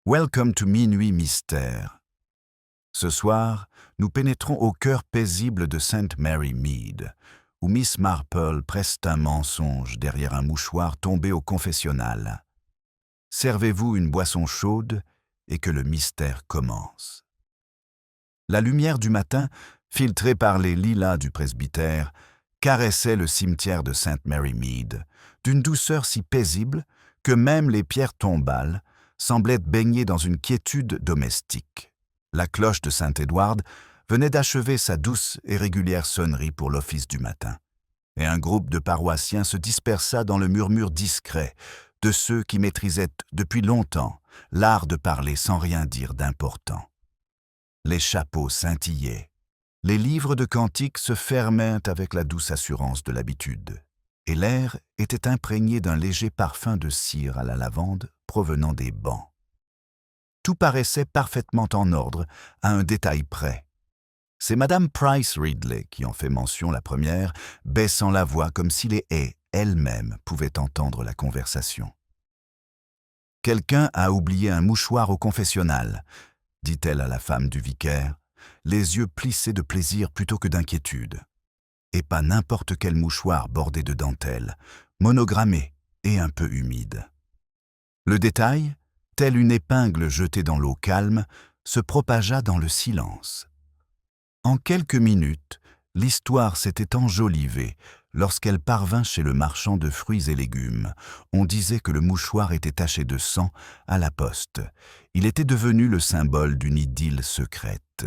Welcome to Minuit Mystère. Ce soir, nous pénétrons au cœur paisible de St. Mary Mead, où Miss Marple preste un mensonge derrière un mouchoir tombé au confessionnal. Servez-vous une boisson chaude et que le mystère commence. La lumière du matin, filtrée par les lilas du presbytère, caressait le cimetière de St. Mary Mead, d'une douceur si paisible que même les pierres tombales semblaient baigner dans une quiétude domestique. La cloche de Saint-Édouard venait d'achever sa douce et régulière sonnerie pour l'office du matin, et un groupe de paroissiens se dispersa dans le murmure discret de ceux qui maîtrisaient depuis longtemps l'art de parler sans rien dire d'important. Les chapeaux scintillaient, les livres de cantiques se fermaient avec la douce assurance de l'habitude, et l'air était imprégné d'un léger parfum de cire à la lavande provenant des bancs. Tout paraissait parfaitement en ordre, à un détail près. C'est Madame Price Ridley qui en fait mention la première, baissant la voix comme si les haies elles-mêmes pouvaient entendre la conversation. « Quelqu'un a oublié un mouchoir au confessionnal », dit-elle à la femme du vicaire, les yeux plissés de plaisir plutôt que d'inquiétude. Et pas n'importe quel mouchoir bordé de dentelle, monogrammé et un peu humide. Le détail, telle une épingle jetée dans l'eau calme, se propagea dans le silence. En quelques minutes, l'histoire s'était enjolivée lorsqu'elle parvint chez le marchand de fruits et légumes. On disait que le mouchoir était taché de sang à la poste. Il était devenu le symbole d'une idylle secrète.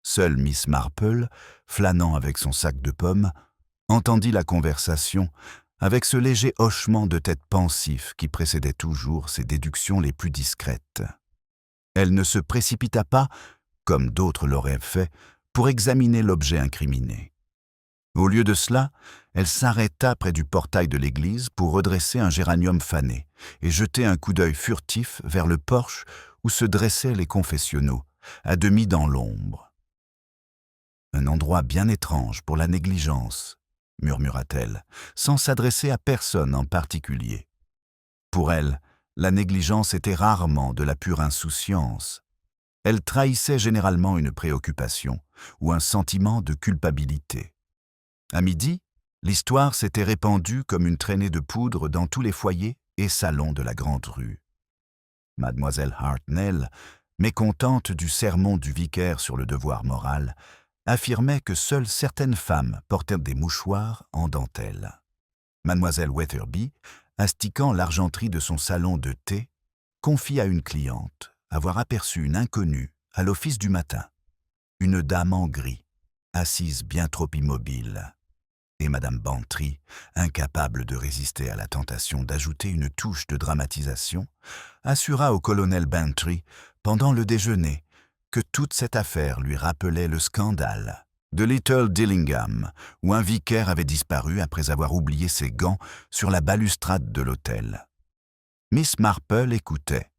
Seule Miss Marple, flânant avec son sac de pommes, entendit la conversation avec ce léger hochement de tête pensif qui précédait toujours ses déductions les plus discrètes. Elle ne se précipita pas, comme d'autres l'auraient fait, pour examiner l'objet incriminé. Au lieu de cela, elle s'arrêta près du portail de l'église pour redresser un géranium fané et jeter un coup d'œil furtif vers le porche où se dressaient les confessionnaux, à demi dans l'ombre. « Un endroit bien étrange pour la négligence », murmura-t-elle, sans s'adresser à personne en particulier. Pour elle, la négligence était rarement de la pure insouciance. Elle trahissait généralement une préoccupation ou un sentiment de culpabilité. À midi, l'histoire s'était répandue comme une traînée de poudre dans tous les foyers et salons de la grande rue. Mademoiselle Hartnell, mécontente du sermon du vicaire sur le devoir moral, affirmait que seules certaines femmes portaient des mouchoirs en dentelle. Mademoiselle Weatherby, astiquant l'argenterie de son salon de thé, confie à une cliente avoir aperçu une inconnue à l'office du matin, une dame en gris, assise bien trop immobile. Et Madame Bantry, incapable de résister à la tentation d'ajouter une touche de dramatisation, assura au colonel Bantry, pendant le déjeuner, que toute cette affaire lui rappelait le scandale de Little Dillingham, où un vicaire avait disparu après avoir oublié ses gants sur la balustrade de l'hôtel. Miss Marple écoutait,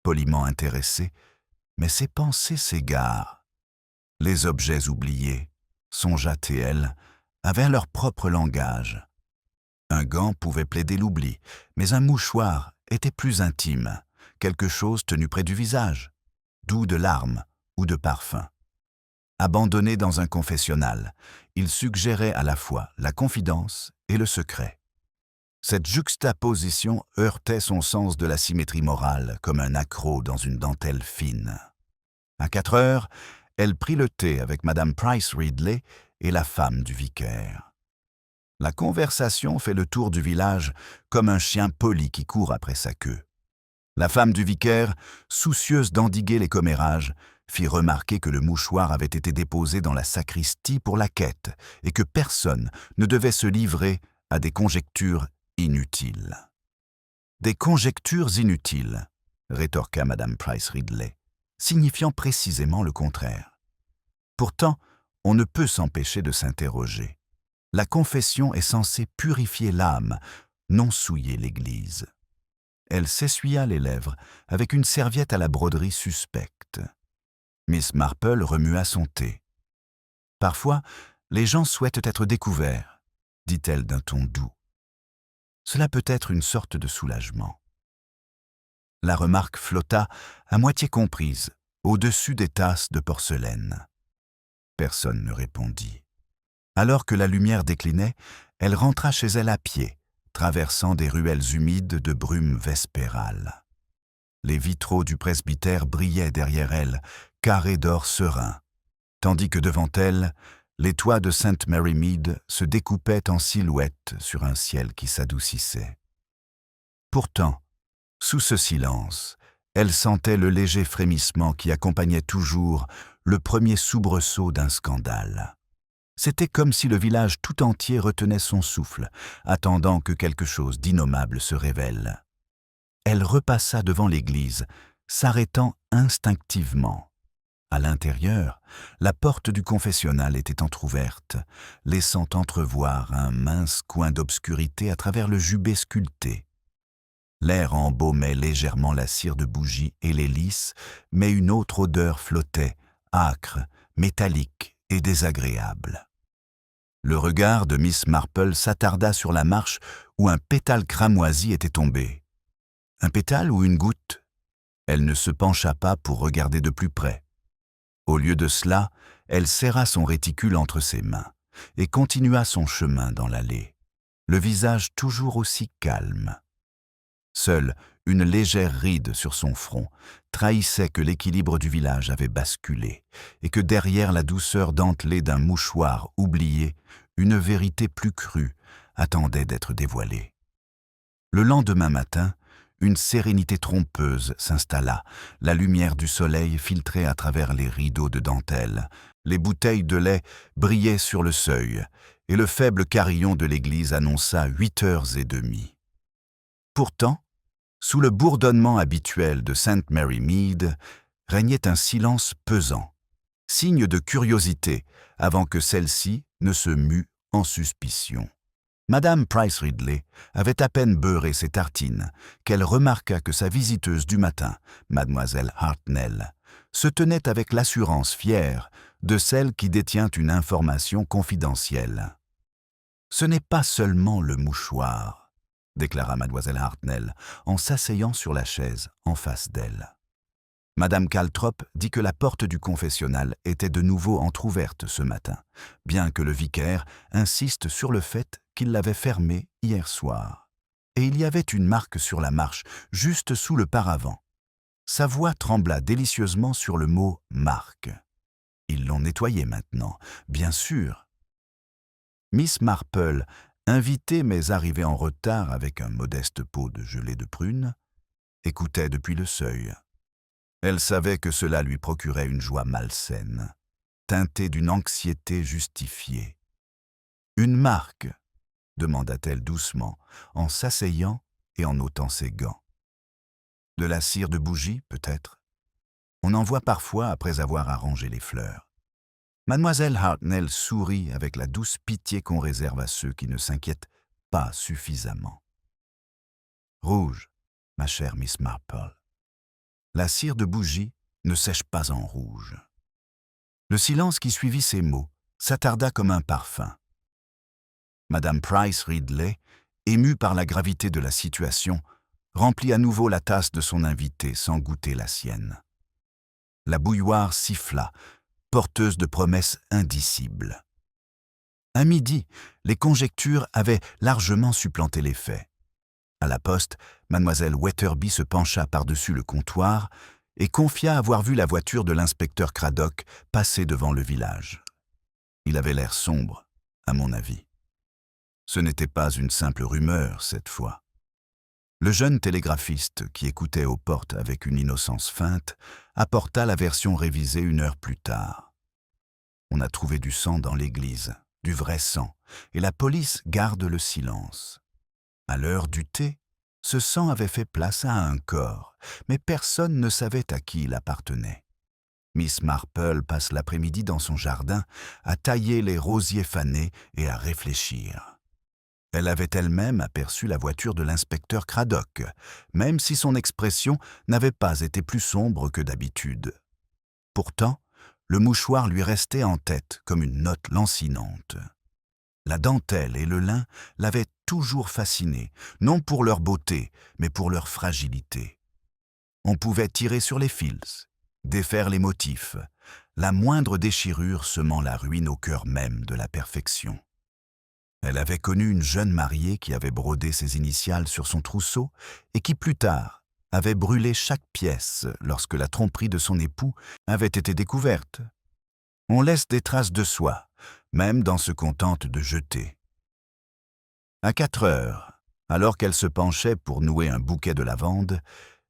poliment intéressée, mais ses pensées s'égarent. Les objets oubliés, songea-t-elle, avaient leur propre langage. Un gant pouvait plaider l'oubli, mais un mouchoir était plus intime, quelque chose tenu près du visage, doux de larmes ou de parfum. Abandonné dans un confessionnal, il suggérait à la fois la confidence et le secret. Cette juxtaposition heurtait son sens de la symétrie morale comme un accroc dans une dentelle fine. À 4 heures, elle prit le thé avec Madame Price Ridley et la femme du vicaire. La conversation fait le tour du village comme un chien poli qui court après sa queue. La femme du vicaire, soucieuse d'endiguer les commérages, fit remarquer que le mouchoir avait été déposé dans la sacristie pour la quête et que personne ne devait se livrer à des conjectures inutiles. « Des conjectures inutiles », rétorqua Madame Price Ridley, signifiant précisément le contraire. Pourtant, on ne peut s'empêcher de s'interroger. La confession est censée purifier l'âme, non souiller l'Église. Elle s'essuya les lèvres avec une serviette à la broderie suspecte. Miss Marple remua son thé. « Parfois, les gens souhaitent être découverts, » dit-elle d'un ton doux. Cela peut être une sorte de soulagement. La remarque flotta, à moitié comprise, au-dessus des tasses de porcelaine. Personne ne répondit. Alors que la lumière déclinait, elle rentra chez elle à pied, traversant des ruelles humides de brume vespérale. Les vitraux du presbytère brillaient derrière elle, carrés d'or serein, tandis que devant elle, les toits de St. Mary Mead se découpaient en silhouette sur un ciel qui s'adoucissait. Pourtant, sous ce silence, elle sentait le léger frémissement qui accompagnait toujours le premier soubresaut d'un scandale. C'était comme si le village tout entier retenait son souffle, attendant que quelque chose d'innommable se révèle. Elle repassa devant l'église, s'arrêtant instinctivement. À l'intérieur, la porte du confessionnal était entr'ouverte, laissant entrevoir un mince coin d'obscurité à travers le jubé sculpté. L'air embaumait légèrement la cire de bougie et les lys, mais une autre odeur flottait, âcre, métallique et désagréable. Le regard de Miss Marple s'attarda sur la marche où un pétale cramoisi était tombé. Un pétale ou une goutte? Elle ne se pencha pas pour regarder de plus près. Au lieu de cela, elle serra son réticule entre ses mains et continua son chemin dans l'allée, le visage toujours aussi calme. Seule une légère ride sur son front trahissait que l'équilibre du village avait basculé et que derrière la douceur dentelée d'un mouchoir oublié, une vérité plus crue attendait d'être dévoilée. Le lendemain matin, une sérénité trompeuse s'installa, la lumière du soleil filtrait à travers les rideaux de dentelle, les bouteilles de lait brillaient sur le seuil, et le faible carillon de l'église annonça 8h30. Pourtant, sous le bourdonnement habituel de St. Mary Mead, régnait un silence pesant, signe de curiosité avant que celle-ci ne se mût en suspicion. Madame Price Ridley avait à peine beurré ses tartines qu'elle remarqua que sa visiteuse du matin, mademoiselle Hartnell, se tenait avec l'assurance fière de celle qui détient une information confidentielle. « Ce n'est pas seulement le mouchoir », déclara mademoiselle Hartnell en s'asseyant sur la chaise en face d'elle. Madame Caltrop dit que la porte du confessionnal était de nouveau entr'ouverte ce matin, bien que le vicaire insiste sur le fait qu'il l'avait fermée hier soir. Et il y avait une marque sur la marche, juste sous le paravent. Sa voix trembla délicieusement sur le mot « marque ». Ils l'ont nettoyée maintenant, bien sûr. Miss Marple, invitée mais arrivée en retard avec un modeste pot de gelée de prune, écoutait depuis le seuil. Elle savait que cela lui procurait une joie malsaine, teintée d'une anxiété justifiée. « Une marque ?» demanda-t-elle doucement, en s'asseyant et en ôtant ses gants. « De la cire de bougie, peut-être? On en voit parfois après avoir arrangé les fleurs. » Mademoiselle Hartnell sourit avec la douce pitié qu'on réserve à ceux qui ne s'inquiètent pas suffisamment. « Rouge, ma chère Miss Marple. La cire de bougie ne sèche pas en rouge. » Le silence qui suivit ces mots s'attarda comme un parfum. Madame Price Ridley, émue par la gravité de la situation, remplit à nouveau la tasse de son invité sans goûter la sienne. La bouilloire siffla, porteuse de promesses indicibles. À midi, les conjectures avaient largement supplanté les faits. À la poste, mademoiselle Wetherby se pencha par-dessus le comptoir et confia avoir vu la voiture de l'inspecteur Craddock passer devant le village. Il avait l'air sombre, à mon avis. Ce n'était pas une simple rumeur, cette fois. Le jeune télégraphiste, qui écoutait aux portes avec une innocence feinte, apporta la version révisée 1 heure plus tard. On a trouvé du sang dans l'église, du vrai sang, et la police garde le silence. À l'heure du thé, ce sang avait fait place à un corps, mais personne ne savait à qui il appartenait. Miss Marple passe l'après-midi dans son jardin à tailler les rosiers fanés et à réfléchir. Elle avait elle-même aperçu la voiture de l'inspecteur Craddock, même si son expression n'avait pas été plus sombre que d'habitude. Pourtant, le mouchoir lui restait en tête comme une note lancinante. La dentelle et le lin l'avaient toujours fasciné, non pour leur beauté, mais pour leur fragilité. On pouvait tirer sur les fils, défaire les motifs, la moindre déchirure semant la ruine au cœur même de la perfection. Elle avait connu une jeune mariée qui avait brodé ses initiales sur son trousseau et qui, plus tard, avait brûlé chaque pièce lorsque la tromperie de son époux avait été découverte. On laisse des traces de soi, même dans ce qu'on tente de jeter. À 4 heures, alors qu'elle se penchait pour nouer un bouquet de lavande,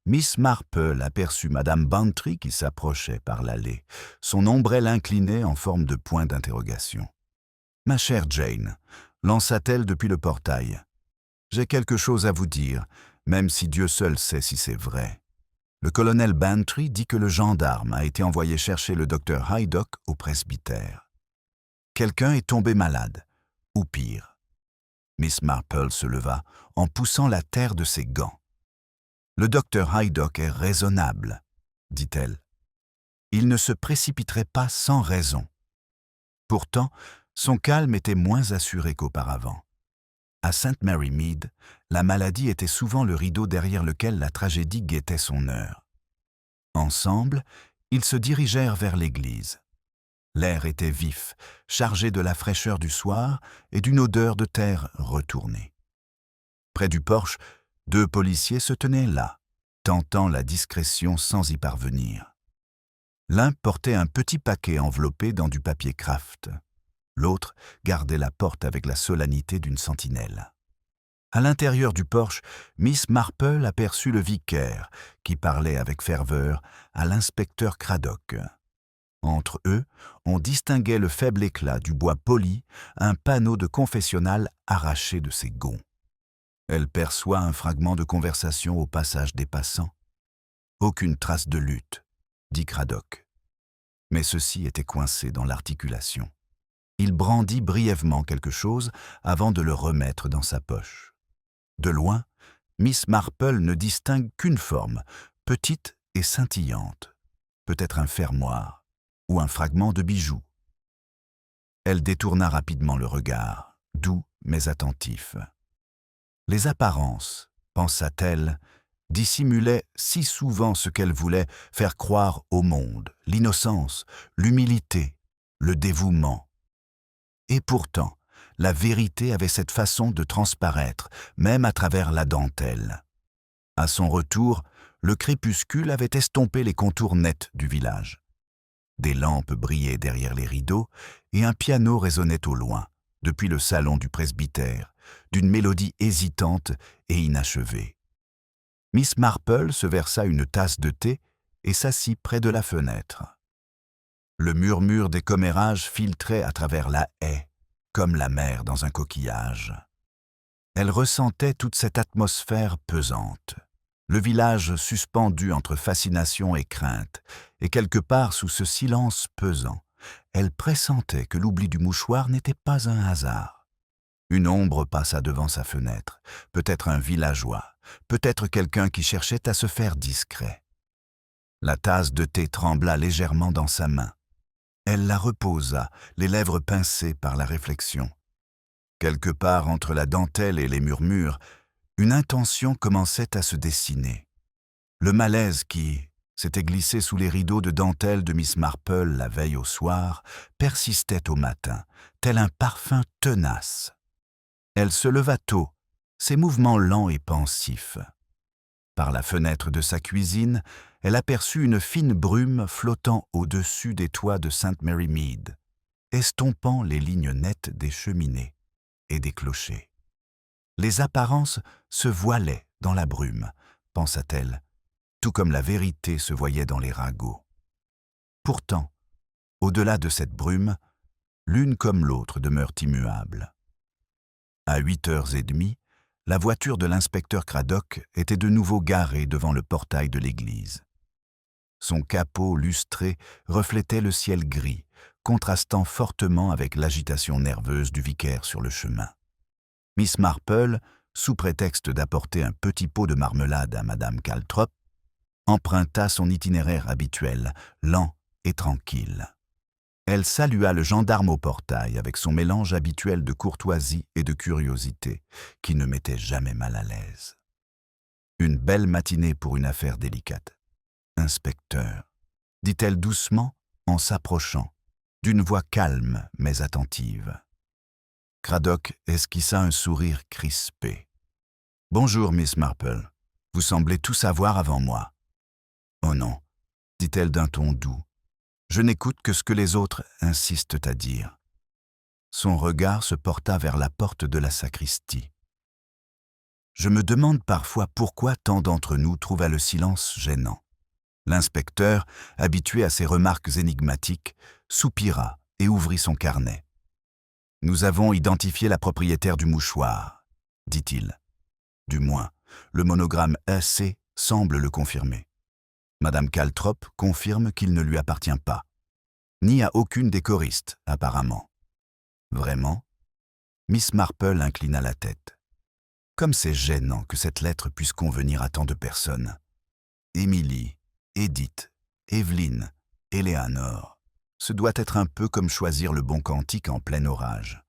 Miss Marple aperçut Madame Bantry qui s'approchait par l'allée, son ombrelle inclinée en forme de point d'interrogation. « Ma chère Jane », lança-t-elle depuis le portail, « j'ai quelque chose à vous dire, même si Dieu seul sait si c'est vrai. Le colonel Bantry dit que le gendarme a été envoyé chercher le docteur Haydock au presbytère. Quelqu'un est tombé malade, ou pire. » Miss Marple se leva en poussant la terre de ses gants. « Le docteur Haydock est raisonnable, dit-elle. Il ne se précipiterait pas sans raison. » Pourtant, son calme était moins assuré qu'auparavant. À St. Mary Mead, la maladie était souvent le rideau derrière lequel la tragédie guettait son heure. Ensemble, ils se dirigèrent vers l'église. L'air était vif, chargé de la fraîcheur du soir et d'une odeur de terre retournée. Près du porche, 2 policiers se tenaient là, tentant la discrétion sans y parvenir. L'un portait un petit paquet enveloppé dans du papier Kraft. L'autre gardait la porte avec la solennité d'une sentinelle. À l'intérieur du porche, Miss Marple aperçut le vicaire, qui parlait avec ferveur à l'inspecteur Craddock. Entre eux, on distinguait le faible éclat du bois poli, un panneau de confessionnal arraché de ses gonds. Elle perçoit un fragment de conversation au passage des passants. « Aucune trace de lutte, » dit Craddock. Mais ceci était coincé dans l'articulation. Il brandit brièvement quelque chose avant de le remettre dans sa poche. De loin, Miss Marple ne distingue qu'une forme, petite et scintillante, peut-être un fermoir ou un fragment de bijou. Elle détourna rapidement le regard, doux mais attentif. Les apparences, pensa-t-elle, dissimulaient si souvent ce qu'elle voulait faire croire au monde, l'innocence, l'humilité, le dévouement. Et pourtant, la vérité avait cette façon de transparaître, même à travers la dentelle. À son retour, le crépuscule avait estompé les contours nets du village. Des lampes brillaient derrière les rideaux et un piano résonnait au loin, depuis le salon du presbytère, d'une mélodie hésitante et inachevée. Miss Marple se versa une tasse de thé et s'assit près de la fenêtre. Le murmure des commérages filtrait à travers la haie, comme la mer dans un coquillage. Elle ressentait toute cette atmosphère pesante, le village suspendu entre fascination et crainte, et quelque part sous ce silence pesant, elle pressentait que l'oubli du mouchoir n'était pas un hasard. Une ombre passa devant sa fenêtre, peut-être un villageois, peut-être quelqu'un qui cherchait à se faire discret. La tasse de thé trembla légèrement dans sa main. Elle la reposa, les lèvres pincées par la réflexion. Quelque part entre la dentelle et les murmures, une intention commençait à se dessiner. Le malaise qui s'était glissé sous les rideaux de dentelle de Miss Marple la veille au soir persistait au matin, tel un parfum tenace. Elle se leva tôt, ses mouvements lents et pensifs. Par la fenêtre de sa cuisine, elle aperçut une fine brume flottant au-dessus des toits de St. Mary Mead, estompant les lignes nettes des cheminées et des clochers. Les apparences se voilaient dans la brume, pensa-t-elle, tout comme la vérité se voyait dans les ragots. Pourtant, au-delà de cette brume, l'une comme l'autre demeurent immuables. À 8h30, la voiture de l'inspecteur Craddock était de nouveau garée devant le portail de l'église. Son capot lustré reflétait le ciel gris, contrastant fortement avec l'agitation nerveuse du vicaire sur le chemin. Miss Marple, sous prétexte d'apporter un petit pot de marmelade à Madame Caltrop, emprunta son itinéraire habituel, lent et tranquille. Elle salua le gendarme au portail avec son mélange habituel de courtoisie et de curiosité, qui ne mettait jamais mal à l'aise. Une belle matinée pour une affaire délicate. inspecteur, dit-elle doucement en s'approchant, d'une voix calme mais attentive. Craddock esquissa un sourire crispé. « Bonjour, Miss Marple. Vous semblez tout savoir avant moi. »« Oh non, » dit-elle d'un ton doux. « Je n'écoute que ce que les autres insistent à dire. » Son regard se porta vers la porte de la sacristie. « Je me demande parfois pourquoi tant d'entre nous trouvaient le silence gênant. » L'inspecteur, habitué à ces remarques énigmatiques, soupira et ouvrit son carnet. « Nous avons identifié la propriétaire du mouchoir, » dit-il. Du moins, le monogramme AC semble le confirmer. Madame Caltrop confirme qu'il ne lui appartient pas, ni à aucune des choristes, apparemment. Vraiment ? Miss Marple inclina la tête. Comme c'est gênant que cette lettre puisse convenir à tant de personnes. Émilie, Edith, Evelyne, Éléanore. Ce doit être un peu comme choisir le bon cantique en plein orage.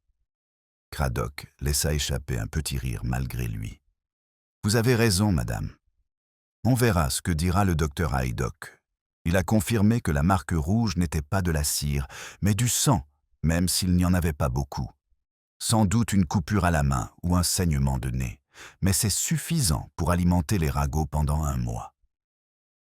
Craddock laissa échapper un petit rire malgré lui. « Vous avez raison, madame. On verra ce que dira le docteur Haydock. Il a confirmé que la marque rouge n'était pas de la cire, mais du sang, même s'il n'y en avait pas beaucoup. Sans doute une coupure à la main ou un saignement de nez, mais c'est suffisant pour alimenter les ragots pendant 1 mois. »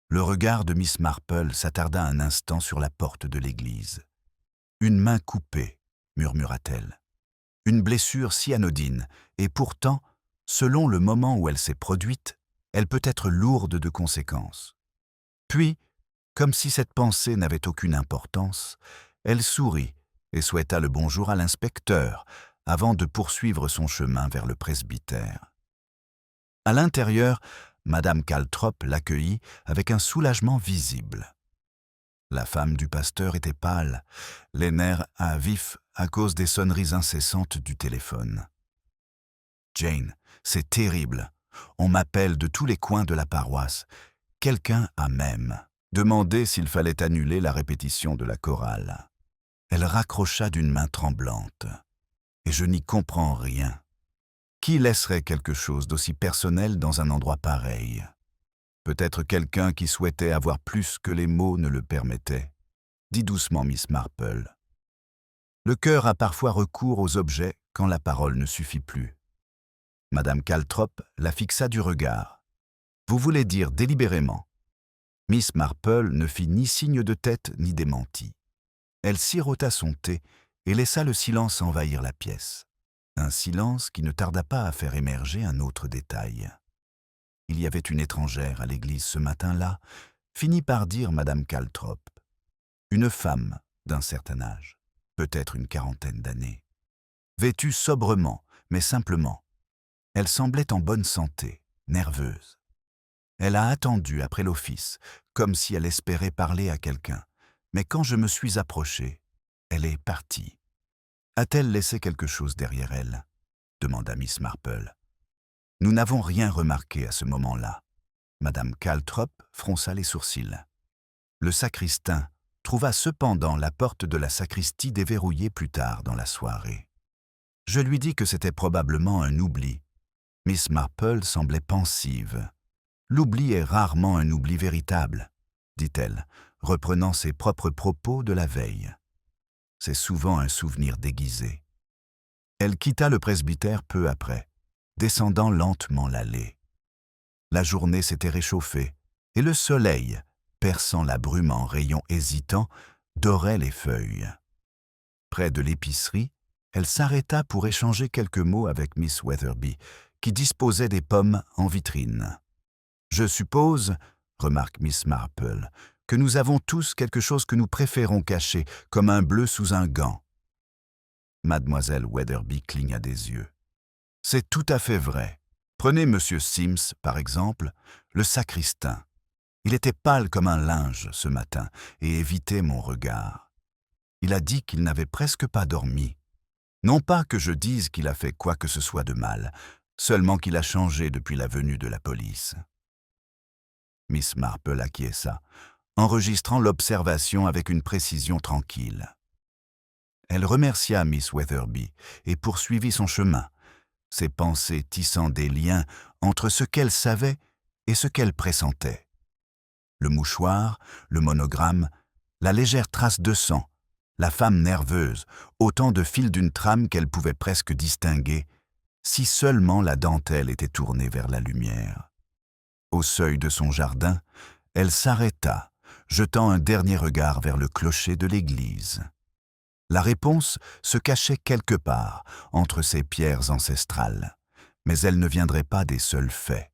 Le regard de Miss Marple s'attarda un instant sur la porte de l'église. « Une main coupée, » murmura-t-elle. « Une blessure si anodine, et pourtant, selon le moment où elle s'est produite, elle peut être lourde de conséquences. » Puis, comme si cette pensée n'avait aucune importance, elle sourit et souhaita le bonjour à l'inspecteur avant de poursuivre son chemin vers le presbytère. À l'intérieur, Madame Caltrop l'accueillit avec un soulagement visible. La femme du pasteur était pâle, les nerfs à vif à cause des sonneries incessantes du téléphone. « Jane, c'est terrible. On m'appelle de tous les coins de la paroisse. Quelqu'un a même demandé s'il fallait annuler la répétition de la chorale. » Elle raccrocha d'une main tremblante. « Et je n'y comprends rien. Qui laisserait quelque chose d'aussi personnel dans un endroit pareil ? Peut-être quelqu'un qui souhaitait avoir plus que les mots ne le permettaient, » dit doucement Miss Marple. Le cœur a parfois recours aux objets quand la parole ne suffit plus. Madame Caltrop la fixa du regard. « Vous voulez dire délibérément ?» Miss Marple ne fit ni signe de tête ni démenti. Elle sirota son thé et laissa le silence envahir la pièce. Un silence qui ne tarda pas à faire émerger un autre détail. « Il y avait une étrangère à l'église ce matin-là, » finit par dire Madame Caltrop. Une femme d'un certain âge, peut-être une 40aine d'années. Vêtue sobrement, mais simplement. Elle semblait en bonne santé, nerveuse. Elle a attendu après l'office, comme si elle espérait parler à quelqu'un. Mais quand je me suis approché, elle est partie. « A-t-elle laissé quelque chose derrière elle ?» demanda Miss Marple. « Nous n'avons rien remarqué à ce moment-là. » Madame Caltrop fronça les sourcils. Le sacristain trouva cependant la porte de la sacristie déverrouillée plus tard dans la soirée. Je lui dis que c'était probablement un oubli. Miss Marple semblait pensive. « L'oubli est rarement un oubli véritable, » dit-elle, reprenant ses propres propos de la veille. C'est souvent un souvenir déguisé. Elle quitta le presbytère peu après, descendant lentement l'allée. La journée s'était réchauffée, et le soleil, perçant la brume en rayons hésitants, dorait les feuilles. Près de l'épicerie, elle s'arrêta pour échanger quelques mots avec Miss Weatherby, qui disposait des pommes en vitrine. « Je suppose, » remarque Miss Marple, « que nous avons tous quelque chose que nous préférons cacher, comme un bleu sous un gant. » Mademoiselle Weatherby cligna des yeux. « C'est tout à fait vrai. Prenez Monsieur Sims, par exemple, le sacristain. Il était pâle comme un linge ce matin et évitait mon regard. Il a dit qu'il n'avait presque pas dormi. Non pas que je dise qu'il a fait quoi que ce soit de mal, seulement qu'il a changé depuis la venue de la police. » Miss Marple acquiesça, enregistrant l'observation avec une précision tranquille. Elle remercia Miss Weatherby et poursuivit son chemin, ses pensées tissant des liens entre ce qu'elle savait et ce qu'elle pressentait. Le mouchoir, le monogramme, la légère trace de sang, la femme nerveuse, autant de fils d'une trame qu'elle pouvait presque distinguer, si seulement la dentelle était tournée vers la lumière. Au seuil de son jardin, elle s'arrêta, jetant un dernier regard vers le clocher de l'église. La réponse se cachait quelque part entre ces pierres ancestrales, mais elle ne viendrait pas des seuls faits.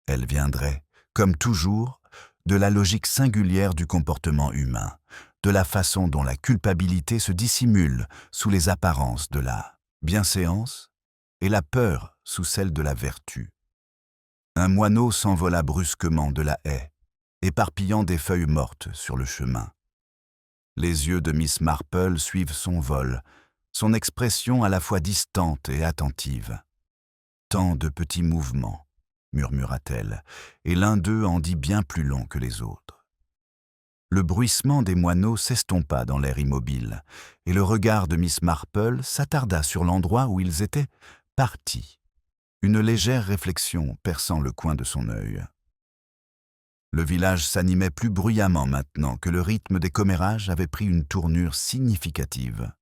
Elle viendrait, comme toujours, de la logique singulière du comportement humain, de la façon dont la culpabilité se dissimule sous les apparences de la bienséance et la peur sous celle de la vertu. Un moineau s'envola brusquement de la haie, éparpillant des feuilles mortes sur le chemin. Les yeux de Miss Marple suivent son vol, son expression à la fois distante et attentive. « Tant de petits mouvements », murmura-t-elle, et l'un d'eux en dit bien plus long que les autres. Le bruissement des moineaux s'estompa dans l'air immobile, et le regard de Miss Marple s'attarda sur l'endroit où ils étaient partis, une légère réflexion perçant le coin de son œil. Le village s'animait plus bruyamment maintenant que le rythme des commérages avait pris une tournure significative.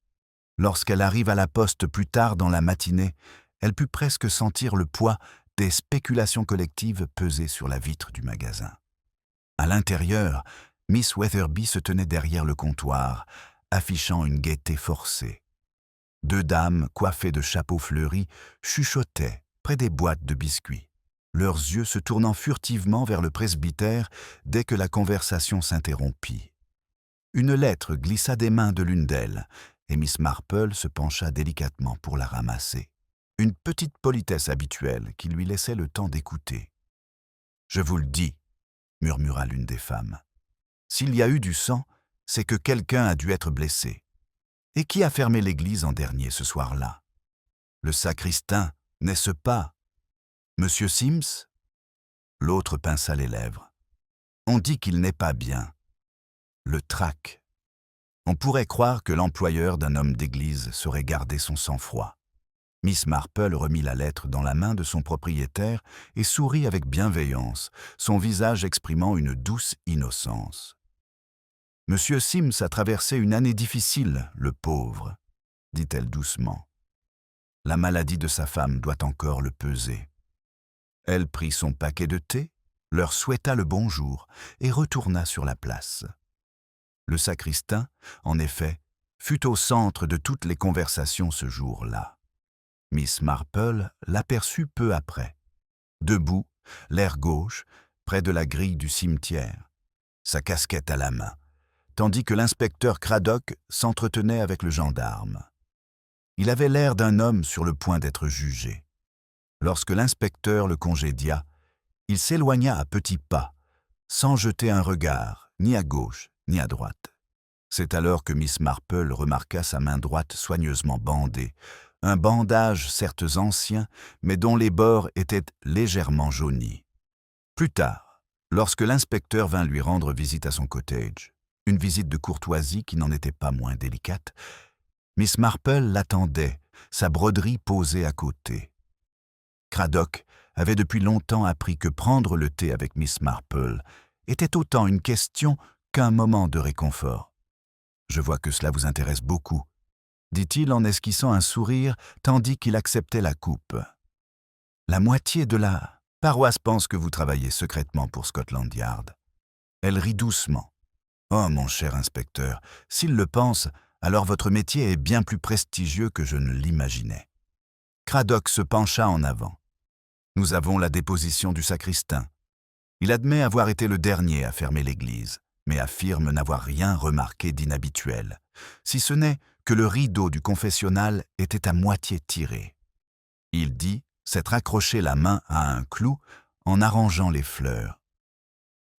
Lorsqu'elle arrive à la poste plus tard dans la matinée, elle put presque sentir le poids des spéculations collectives peser sur la vitre du magasin. À l'intérieur, Miss Weatherby se tenait derrière le comptoir, affichant une gaieté forcée. Deux dames, coiffées de chapeaux fleuris, chuchotaient près des boîtes de biscuits, leurs yeux se tournant furtivement vers le presbytère dès que la conversation s'interrompit. Une lettre glissa des mains de l'une d'elles, et Miss Marple se pencha délicatement pour la ramasser. Une petite politesse habituelle qui lui laissait le temps d'écouter. « Je vous le dis, » murmura l'une des femmes. « S'il y a eu du sang, c'est que quelqu'un a dû être blessé. Et qui a fermé l'église en dernier ce soir-là? Le sacristain, n'est-ce pas? Monsieur Sims ?» L'autre pinça les lèvres. « On dit qu'il n'est pas bien. Le trac. On pourrait croire que l'employeur d'un homme d'église saurait garder son sang-froid. » Miss Marple remit la lettre dans la main de son propriétaire et sourit avec bienveillance, son visage exprimant une douce innocence. « Monsieur Sims a traversé une année difficile, le pauvre, » dit-elle doucement. « La maladie de sa femme doit encore le peser. » Elle prit son paquet de thé, leur souhaita le bonjour et retourna sur la place. Le sacristain, en effet, fut au centre de toutes les conversations ce jour-là. Miss Marple l'aperçut peu après, debout, l'air gauche, près de la grille du cimetière, sa casquette à la main, tandis que l'inspecteur Craddock s'entretenait avec le gendarme. Il avait l'air d'un homme sur le point d'être jugé. Lorsque l'inspecteur le congédia, il s'éloigna à petits pas, sans jeter un regard, ni à gauche, ni à droite. C'est alors que Miss Marple remarqua sa main droite soigneusement bandée, un bandage certes ancien, mais dont les bords étaient légèrement jaunis. Plus tard, lorsque l'inspecteur vint lui rendre visite à son cottage, une visite de courtoisie qui n'en était pas moins délicate, Miss Marple l'attendait, sa broderie posée à côté. Craddock avait depuis longtemps appris que prendre le thé avec Miss Marple était autant une question qu'un moment de réconfort. « Je vois que cela vous intéresse beaucoup, » dit-il en esquissant un sourire tandis qu'il acceptait la coupe. « La moitié de la paroisse pense que vous travaillez secrètement pour Scotland Yard. » Elle rit doucement. « Oh, mon cher inspecteur, s'il le pense, alors votre métier est bien plus prestigieux que je ne l'imaginais. » Craddock se pencha en avant. « Nous avons la déposition du sacristain. Il admet avoir été le dernier à fermer l'église, mais affirme n'avoir rien remarqué d'inhabituel, si ce n'est que le rideau du confessionnal était à moitié tiré. Il dit s'être accroché la main à un clou en arrangeant les fleurs.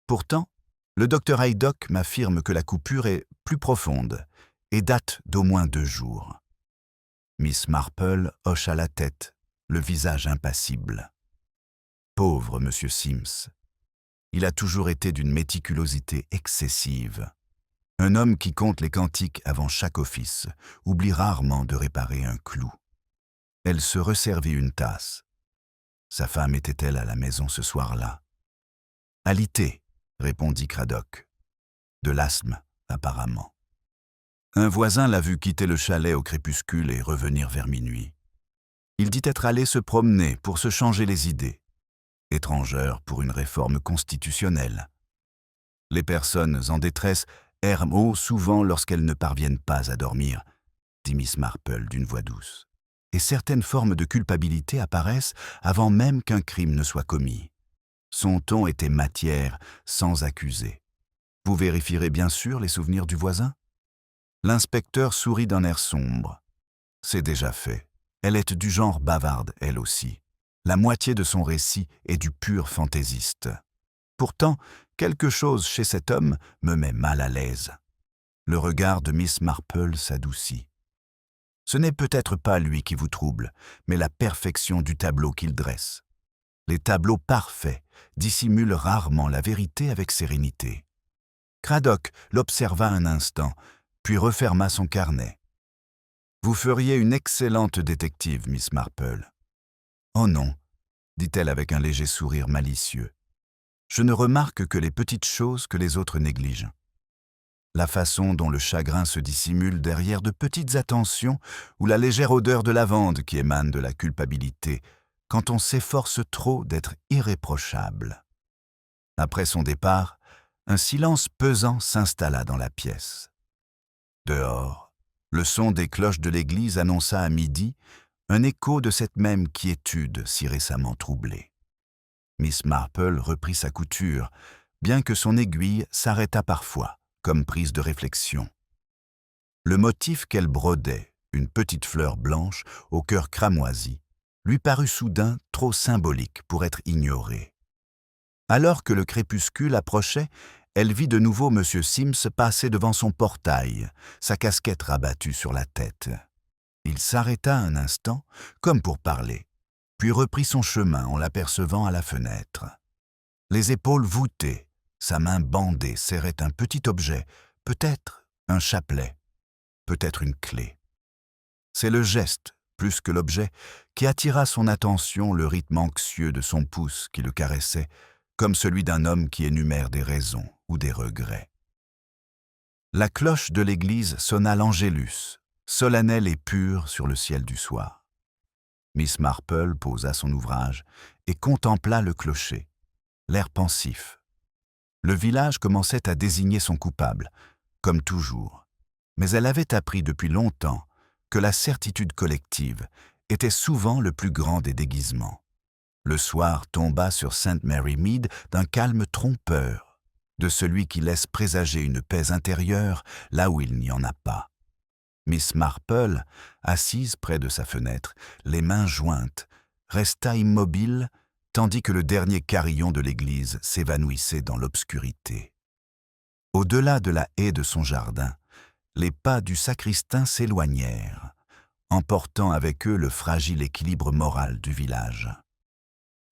Pourtant, le docteur Haydock m'affirme que la coupure est plus profonde et date d'au moins 2 jours. Miss Marple hocha la tête, le visage impassible. Pauvre Monsieur Sims. Il a toujours été d'une méticulosité excessive. Un homme qui compte les cantiques avant chaque office oublie rarement de réparer un clou. Elle se resservit une tasse. Sa femme était-elle à la maison ce soir-là? Alité, répondit Craddock. De l'asthme, apparemment. Un voisin l'a vu quitter le chalet au crépuscule et revenir vers minuit. Il dit être allé se promener pour se changer les idées. Étrangeur pour une réforme constitutionnelle. Les personnes en détresse errent haut souvent lorsqu'elles ne parviennent pas à dormir, dit Miss Marple d'une voix douce. Et certaines formes de culpabilité apparaissent avant même qu'un crime ne soit commis. Son ton était matière, sans accuser. Vous vérifierez bien sûr les souvenirs du voisin? L'inspecteur sourit d'un air sombre. C'est déjà fait. Elle est du genre bavarde, elle aussi. La moitié de son récit est du pur fantaisiste. Pourtant, quelque chose chez cet homme me met mal à l'aise. Le regard de Miss Marple s'adoucit. Ce n'est peut-être pas lui qui vous trouble, mais la perfection du tableau qu'il dresse. Les tableaux parfaits dissimulent rarement la vérité avec sérénité. Craddock l'observa un instant, puis referma son carnet. « Vous feriez une excellente détective, Miss Marple. »« Oh non, » dit-elle avec un léger sourire malicieux. « Je ne remarque que les petites choses que les autres négligent. La façon dont le chagrin se dissimule derrière de petites attentions ou la légère odeur de lavande qui émane de la culpabilité quand on s'efforce trop d'être irréprochable. » Après son départ, un silence pesant s'installa dans la pièce. Dehors, le son des cloches de l'église annonça à midi un écho de cette même quiétude si récemment troublée. Miss Marple reprit sa couture, bien que son aiguille s'arrêtât parfois, comme prise de réflexion. Le motif qu'elle brodait, une petite fleur blanche au cœur cramoisi, lui parut soudain trop symbolique pour être ignoré. Alors que le crépuscule approchait, elle vit de nouveau M. Sims passer devant son portail, sa casquette rabattue sur la tête. Il s'arrêta un instant, comme pour parler, puis reprit son chemin en l'apercevant à la fenêtre. Les épaules voûtées, sa main bandée serrait un petit objet, peut-être un chapelet, peut-être une clé. C'est le geste, plus que l'objet, qui attira son attention, le rythme anxieux de son pouce qui le caressait, comme celui d'un homme qui énumère des raisons ou des regrets. La cloche de l'église sonna l'Angélus, solennelle et pure sur le ciel du soir. Miss Marple posa son ouvrage et contempla le clocher, l'air pensif. Le village commençait à désigner son coupable, comme toujours, mais elle avait appris depuis longtemps que la certitude collective était souvent le plus grand des déguisements. Le soir tomba sur St. Mary Mead d'un calme trompeur, de celui qui laisse présager une paix intérieure là où il n'y en a pas. Miss Marple, assise près de sa fenêtre, les mains jointes, resta immobile tandis que le dernier carillon de l'église s'évanouissait dans l'obscurité. Au-delà de la haie de son jardin, les pas du sacristain s'éloignèrent, emportant avec eux le fragile équilibre moral du village.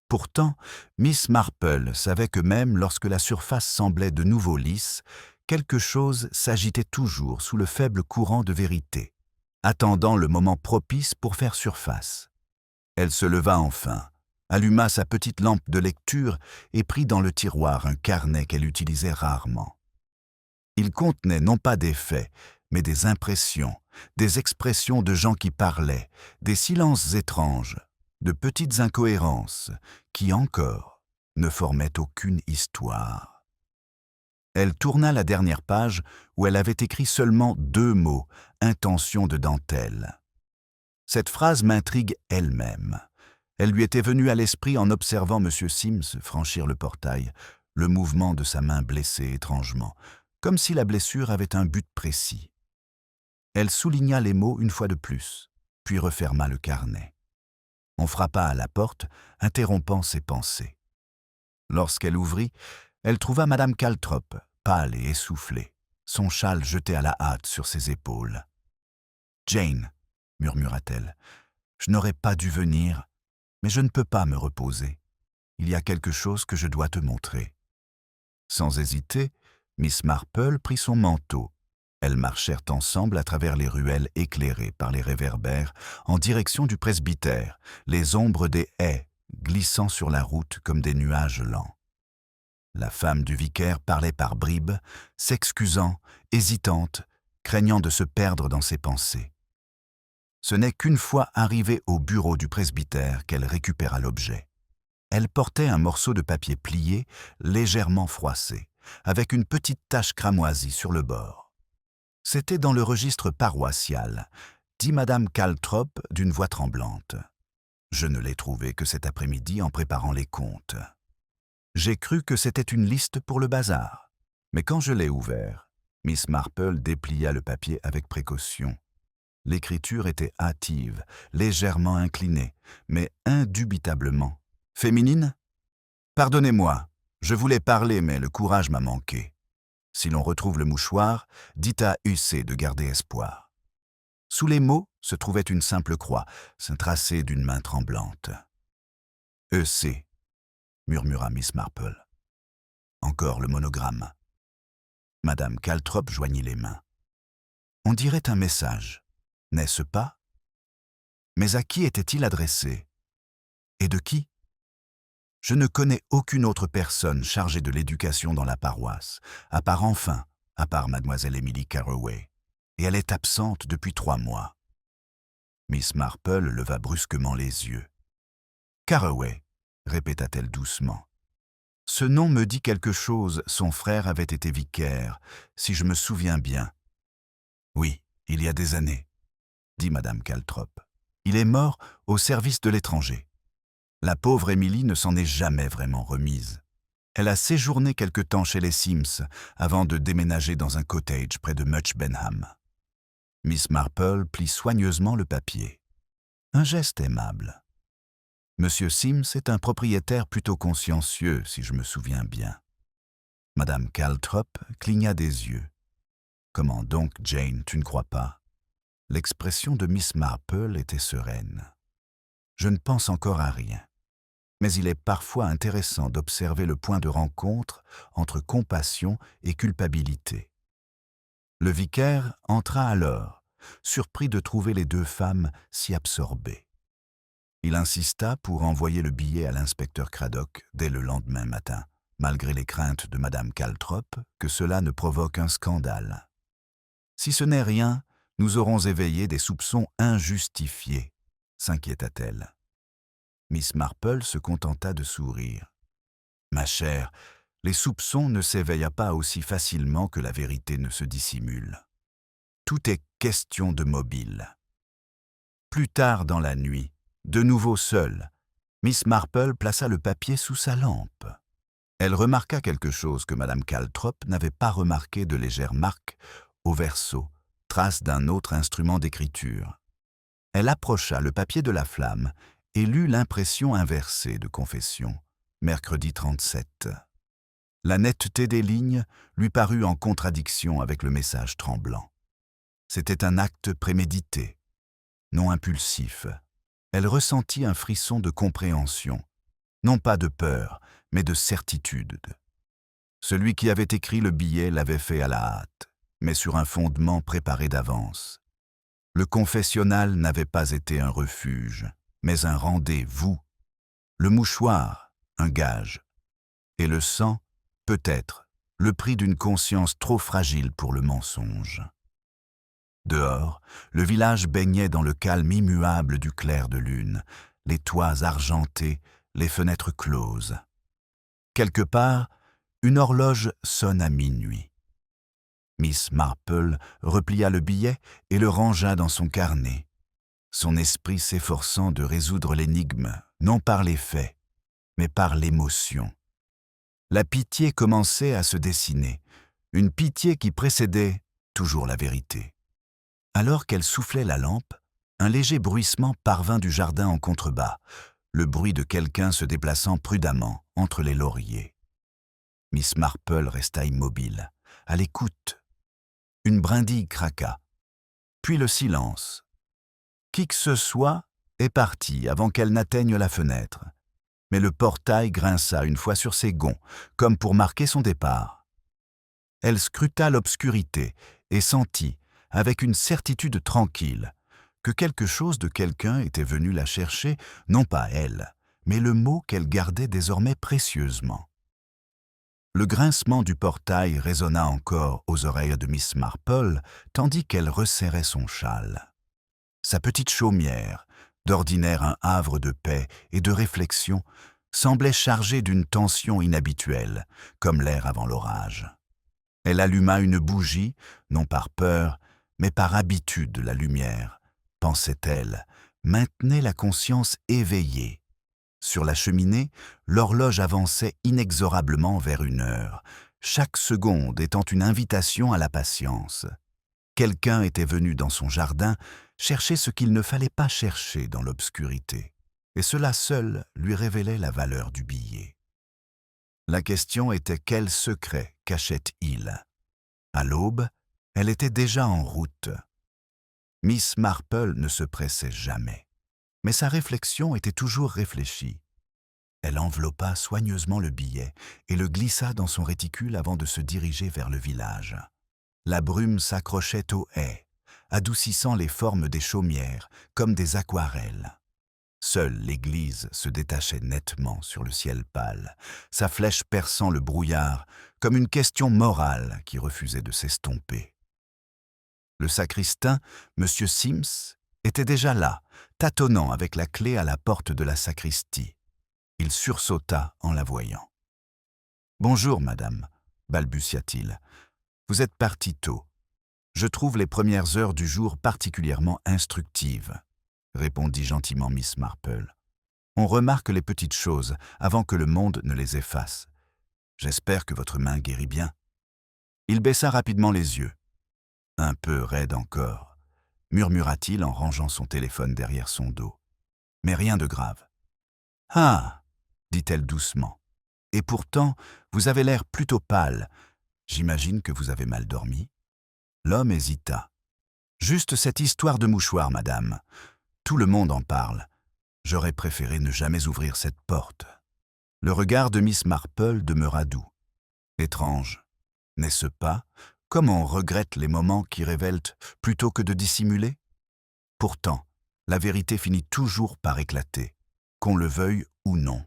Pourtant, Miss Marple savait que même lorsque la surface semblait de nouveau lisse, quelque chose s'agitait toujours sous le faible courant de vérité, attendant le moment propice pour faire surface. Elle se leva enfin, alluma sa petite lampe de lecture et prit dans le tiroir un carnet qu'elle utilisait rarement. Il contenait non pas des faits, mais des impressions, des expressions de gens qui parlaient, des silences étranges, de petites incohérences qui, encore, ne formaient aucune histoire. Elle tourna la dernière page où elle avait écrit seulement 2 mots, intention de dentelle. Cette phrase m'intrigue elle-même. Elle lui était venue à l'esprit en observant M. Sims franchir le portail, le mouvement de sa main blessée étrangement, comme si la blessure avait un but précis. Elle souligna les mots une fois de plus, puis referma le carnet. On frappa à la porte, interrompant ses pensées. Lorsqu'elle ouvrit, elle trouva Madame Caltrop, pâle et essoufflée, son châle jeté à la hâte sur ses épaules. « Jane, » murmura-t-elle, « je n'aurais pas dû venir, mais je ne peux pas me reposer. Il y a quelque chose que je dois te montrer. » Sans hésiter, Miss Marple prit son manteau. Elles marchèrent ensemble à travers les ruelles éclairées par les réverbères en direction du presbytère, les ombres des haies glissant sur la route comme des nuages lents. La femme du vicaire parlait par bribes, s'excusant, hésitante, craignant de se perdre dans ses pensées. Ce n'est qu'une fois arrivée au bureau du presbytère qu'elle récupéra l'objet. Elle portait un morceau de papier plié, légèrement froissé, avec une petite tache cramoisie sur le bord. « C'était dans le registre paroissial », dit Madame Caltrop d'une voix tremblante. « Je ne l'ai trouvé que cet après-midi en préparant les comptes. J'ai cru que c'était une liste pour le bazar, mais quand je l'ai ouvert, Miss Marple déplia le papier avec précaution. L'écriture était hâtive, légèrement inclinée, mais indubitablement féminine. Pardonnez-moi, je voulais parler, mais le courage m'a manqué. Si l'on retrouve le mouchoir, dites à UC de garder espoir. » Sous les mots se trouvait une simple croix, tracée d'une main tremblante. « EC », murmura Miss Marple. Encore le monogramme. Madame Caltrop joignit les mains. On dirait un message, n'est-ce pas? Mais à qui était-il adressé? Et de qui? Je ne connais aucune autre personne chargée de l'éducation dans la paroisse, à part mademoiselle Emily Carroway, et elle est absente depuis 3 mois. Miss Marple leva brusquement les yeux. « Carroway », répéta-t-elle doucement. « Ce nom me dit quelque chose, son frère avait été vicaire, si je me souviens bien. »« Oui, il y a des années, » dit Madame Caltrop. « Il est mort au service de l'étranger. La pauvre Émilie ne s'en est jamais vraiment remise. Elle a séjourné quelque temps chez les Sims avant de déménager dans un cottage près de Much Benham. » Miss Marple plie soigneusement le papier. Un geste aimable. Monsieur Sims est un propriétaire plutôt consciencieux, si je me souviens bien. Madame Caltrop cligna des yeux. « Comment donc, Jane, tu ne crois pas ?» L'expression de Miss Marple était sereine. « Je ne pense encore à rien. Mais il est parfois intéressant d'observer le point de rencontre entre compassion et culpabilité. » Le vicaire entra alors, surpris de trouver les 2 femmes si absorbées. Il insista pour envoyer le billet à l'inspecteur Craddock dès le lendemain matin, malgré les craintes de Madame Caltrop que cela ne provoque un scandale. « Si ce n'est rien, nous aurons éveillé des soupçons injustifiés, » s'inquiéta-t-elle. Miss Marple se contenta de sourire. « Ma chère, les soupçons ne s'éveillent pas aussi facilement que la vérité ne se dissimule. Tout est question de mobile. » Plus tard dans la nuit, de nouveau seule, Miss Marple plaça le papier sous sa lampe. Elle remarqua quelque chose que Madame Caltrop n'avait pas remarqué, de légères marques au verso, traces d'un autre instrument d'écriture. Elle approcha le papier de la flamme et lut l'impression inversée de confession, mercredi 37. La netteté des lignes lui parut en contradiction avec le message tremblant. C'était un acte prémédité, non impulsif. Elle ressentit un frisson de compréhension, non pas de peur, mais de certitude. Celui qui avait écrit le billet l'avait fait à la hâte, mais sur un fondement préparé d'avance. Le confessionnal n'avait pas été un refuge, mais un rendez-vous. Le mouchoir, un gage. Et le sang, peut-être, le prix d'une conscience trop fragile pour le mensonge. Dehors, le village baignait dans le calme immuable du clair de lune, les toits argentés, les fenêtres closes. Quelque part, une horloge sonne à minuit. Miss Marple replia le billet et le rangea dans son carnet, son esprit s'efforçant de résoudre l'énigme, non par les faits, mais par l'émotion. La pitié commençait à se dessiner, une pitié qui précédait toujours la vérité. Alors qu'elle soufflait la lampe, un léger bruissement parvint du jardin en contrebas, le bruit de quelqu'un se déplaçant prudemment entre les lauriers. Miss Marple resta immobile, à l'écoute. Une brindille craqua, puis le silence. Qui que ce soit est parti avant qu'elle n'atteigne la fenêtre, mais le portail grinça une fois sur ses gonds, comme pour marquer son départ. Elle scruta l'obscurité et sentit, avec une certitude tranquille, que quelque chose de quelqu'un était venu la chercher, non pas elle, mais le mot qu'elle gardait désormais précieusement. Le grincement du portail résonna encore aux oreilles de Miss Marple, tandis qu'elle resserrait son châle. Sa petite chaumière, d'ordinaire un havre de paix et de réflexion, semblait chargée d'une tension inhabituelle, comme l'air avant l'orage. Elle alluma une bougie, non par peur, mais par habitude la lumière, pensait-elle, maintenait la conscience éveillée. Sur la cheminée, l'horloge avançait inexorablement vers 1 heure, chaque seconde étant une invitation à la patience. Quelqu'un était venu dans son jardin chercher ce qu'il ne fallait pas chercher dans l'obscurité, et cela seul lui révélait la valeur du billet. La question était quel secret cachait-il? À l'aube, elle était déjà en route. Miss Marple ne se pressait jamais, mais sa réflexion était toujours réfléchie. Elle enveloppa soigneusement le billet et le glissa dans son réticule avant de se diriger vers le village. La brume s'accrochait aux haies, adoucissant les formes des chaumières comme des aquarelles. Seule l'église se détachait nettement sur le ciel pâle, sa flèche perçant le brouillard comme une question morale qui refusait de s'estomper. Le sacristain, M. Sims, était déjà là, tâtonnant avec la clé à la porte de la sacristie. Il sursauta en la voyant. « Bonjour, madame », balbutia-t-il. « Vous êtes partie tôt. Je trouve les premières heures du jour particulièrement instructives, » répondit gentiment Miss Marple. « On remarque les petites choses avant que le monde ne les efface. J'espère que votre main guérit bien. » Il baissa rapidement les yeux. « Un peu raide encore, » murmura-t-il en rangeant son téléphone derrière son dos. « Mais rien de grave. »« Ah !» dit-elle doucement. « Et pourtant, vous avez l'air plutôt pâle. J'imagine que vous avez mal dormi. » L'homme hésita. « Juste cette histoire de mouchoir, madame. Tout le monde en parle. J'aurais préféré ne jamais ouvrir cette porte. » Le regard de Miss Marple demeura doux. Étrange, n'est-ce pas, comme on regrette les moments qui révèlent plutôt que de dissimuler? Pourtant, la vérité finit toujours par éclater, qu'on le veuille ou non.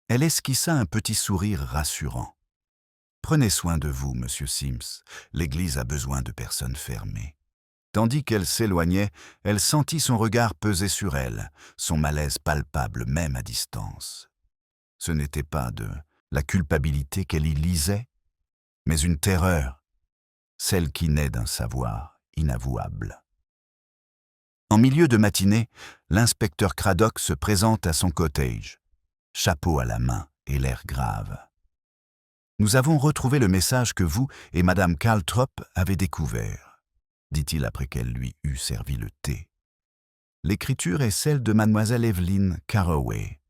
Elle esquissa un petit sourire rassurant. « Prenez soin de vous, monsieur Sims. L'église a besoin de personnes fermées. » Tandis qu'elle s'éloignait, elle sentit son regard peser sur elle, son malaise palpable même à distance. Ce n'était pas de la culpabilité qu'elle y lisait, mais une terreur, celle qui naît d'un savoir inavouable. En milieu de matinée, l'inspecteur Craddock se présente à son cottage, chapeau à la main et l'air grave. « Nous avons retrouvé le message que vous et Madame Caltrop avez découvert, » dit-il après qu'elle lui eut servi le thé. « L'écriture est celle de mademoiselle Evelyn Carroway.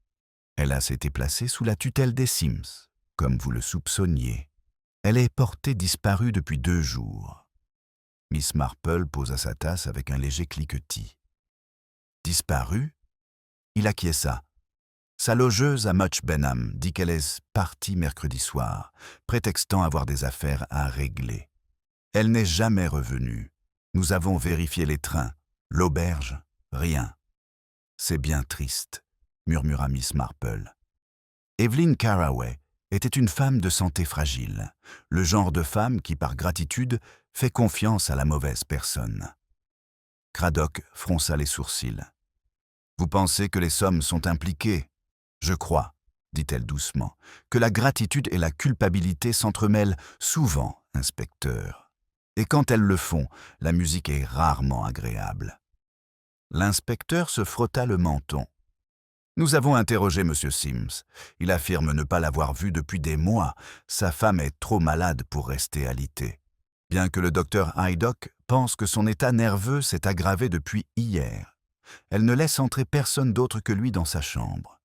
Elle a été placée sous la tutelle des Sims, comme vous le soupçonniez. Elle est portée disparue depuis 2 jours. » Miss Marple posa sa tasse avec un léger cliquetis. « Disparue ?» Il acquiesça. Sa logeuse à Much Benham dit qu'elle est partie mercredi soir, prétextant avoir des affaires à régler. Elle n'est jamais revenue. Nous avons vérifié les trains, l'auberge, rien. C'est bien triste, murmura Miss Marple. Evelyn Carroway était une femme de santé fragile, le genre de femme qui, par gratitude, fait confiance à la mauvaise personne. Craddock fronça les sourcils. « Vous pensez que les sommes sont impliquées ? Je crois, dit-elle doucement, que la gratitude et la culpabilité s'entremêlent souvent, inspecteur. Et quand elles le font, la musique est rarement agréable. » L'inspecteur se frotta le menton. « Nous avons interrogé M. Sims. Il affirme ne pas l'avoir vu depuis des mois. Sa femme est trop malade pour rester alitée. Bien que le docteur Haydock pense que son état nerveux s'est aggravé depuis hier. Elle ne laisse entrer personne d'autre que lui dans sa chambre. »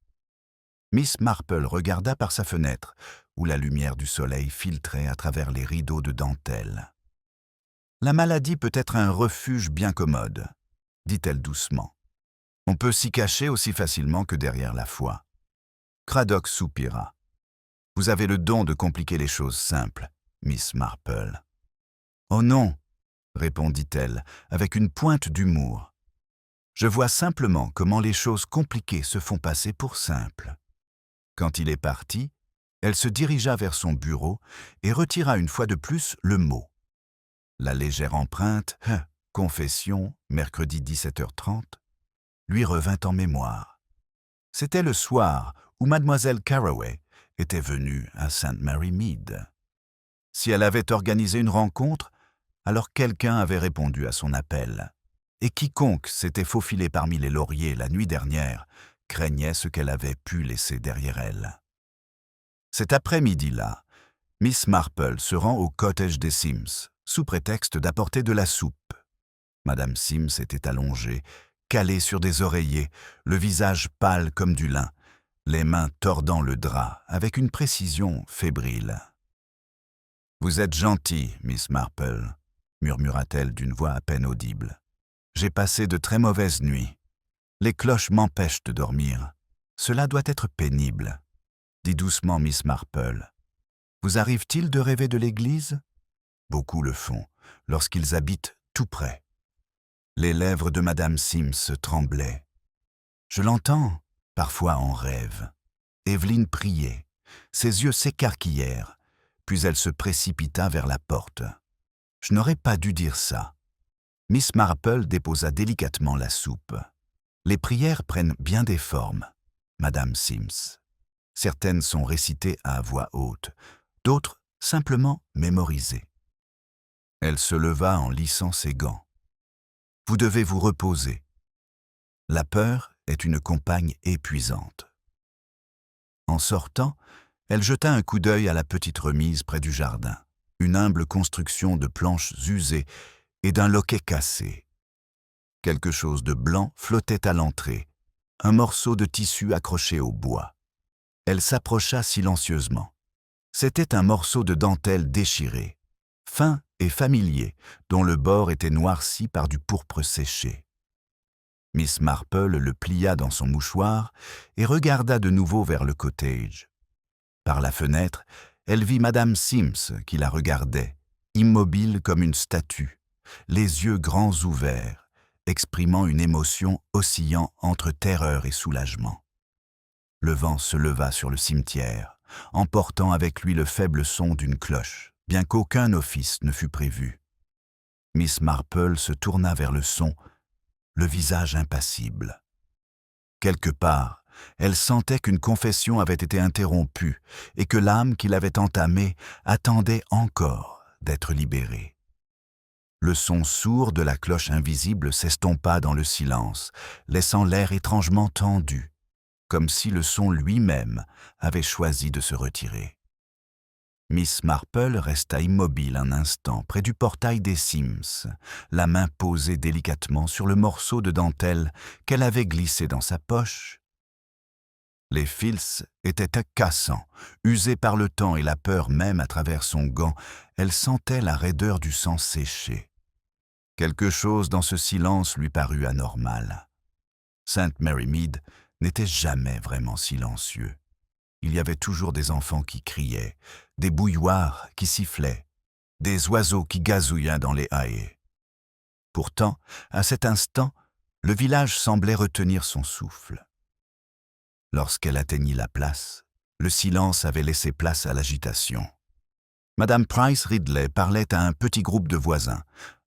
Miss Marple regarda par sa fenêtre, où la lumière du soleil filtrait à travers les rideaux de dentelle. « La maladie peut être un refuge bien commode, » dit-elle doucement. « On peut s'y cacher aussi facilement que derrière la foi. » Craddock soupira. « Vous avez le don de compliquer les choses simples, Miss Marple. »« Oh non !» répondit-elle, avec une pointe d'humour. « Je vois simplement comment les choses compliquées se font passer pour simples. » Quand il est parti, Elle se dirigea vers son bureau et retira une fois de plus le mot. La légère empreinte « Confession, mercredi 17h30 » lui revint en mémoire. C'était le soir où Mademoiselle Carroway était venue à St. Mary Mead. Si elle avait organisé une rencontre, alors quelqu'un avait répondu à son appel. Et quiconque s'était faufilé parmi les lauriers la nuit dernière craignait ce qu'elle avait pu laisser derrière elle. Cet après-midi-là, Miss Marple se rend au cottage des Sims, sous prétexte d'apporter de la soupe. Madame Sims était allongée, calée sur des oreillers, le visage pâle comme du lin, les mains tordant le drap avec une précision fébrile. « Vous êtes gentille, Miss Marple », murmura-t-elle d'une voix à peine audible. « J'ai passé de très mauvaises nuits. Les cloches m'empêchent de dormir. Cela doit être pénible. » Dit doucement Miss Marple. « Vous arrive-t-il de rêver de l'église ? Beaucoup le font, lorsqu'ils habitent tout près. » Les lèvres de Madame Sims tremblaient. « Je l'entends, parfois en rêve. » Evelyne priait. Ses yeux s'écarquillèrent, puis elle se précipita vers la porte. « Je n'aurais pas dû dire ça. » Miss Marple déposa délicatement la soupe. « Les prières prennent bien des formes, Madame Sims. Certaines sont récitées à voix haute, d'autres simplement mémorisées. » Elle se leva en lissant ses gants. « Vous devez vous reposer. La peur est une compagne épuisante. » En sortant, elle jeta un coup d'œil à la petite remise près du jardin, une humble construction de planches usées et d'un loquet cassé. Quelque chose de blanc flottait à l'entrée, un morceau de tissu accroché au bois. Elle s'approcha silencieusement. C'était un morceau de dentelle déchiré, fin et familier, dont le bord était noirci par du pourpre séché. Miss Marple le plia dans son mouchoir et regarda de nouveau vers le cottage. Par la fenêtre, elle vit Madame Sims qui la regardait, immobile comme une statue, les yeux grands ouverts, exprimant une émotion oscillant entre terreur et soulagement. Le vent se leva sur le cimetière, emportant avec lui le faible son d'une cloche, bien qu'aucun office ne fût prévu. Miss Marple se tourna vers le son, le visage impassible. Quelque part, elle sentait qu'une confession avait été interrompue et que l'âme qui l'avait entamée attendait encore d'être libérée. Le son sourd de la cloche invisible s'estompa dans le silence, laissant l'air étrangement tendu, comme si le son lui-même avait choisi de se retirer. Miss Marple resta immobile un instant près du portail des Sims, la main posée délicatement sur le morceau de dentelle qu'elle avait glissé dans sa poche. Les fils étaient cassants, usés par le temps et la peur même à travers son gant. Elle sentait la raideur du sang séché. Quelque chose dans ce silence lui parut anormal. St. Mary Mead n'était jamais vraiment silencieux. Il y avait toujours des enfants qui criaient, des bouilloires qui sifflaient, des oiseaux qui gazouillaient dans les haies. Pourtant, à cet instant, le village semblait retenir son souffle. Lorsqu'elle atteignit la place, le silence avait laissé place à l'agitation. Madame Price Ridley parlait à un petit groupe de voisins,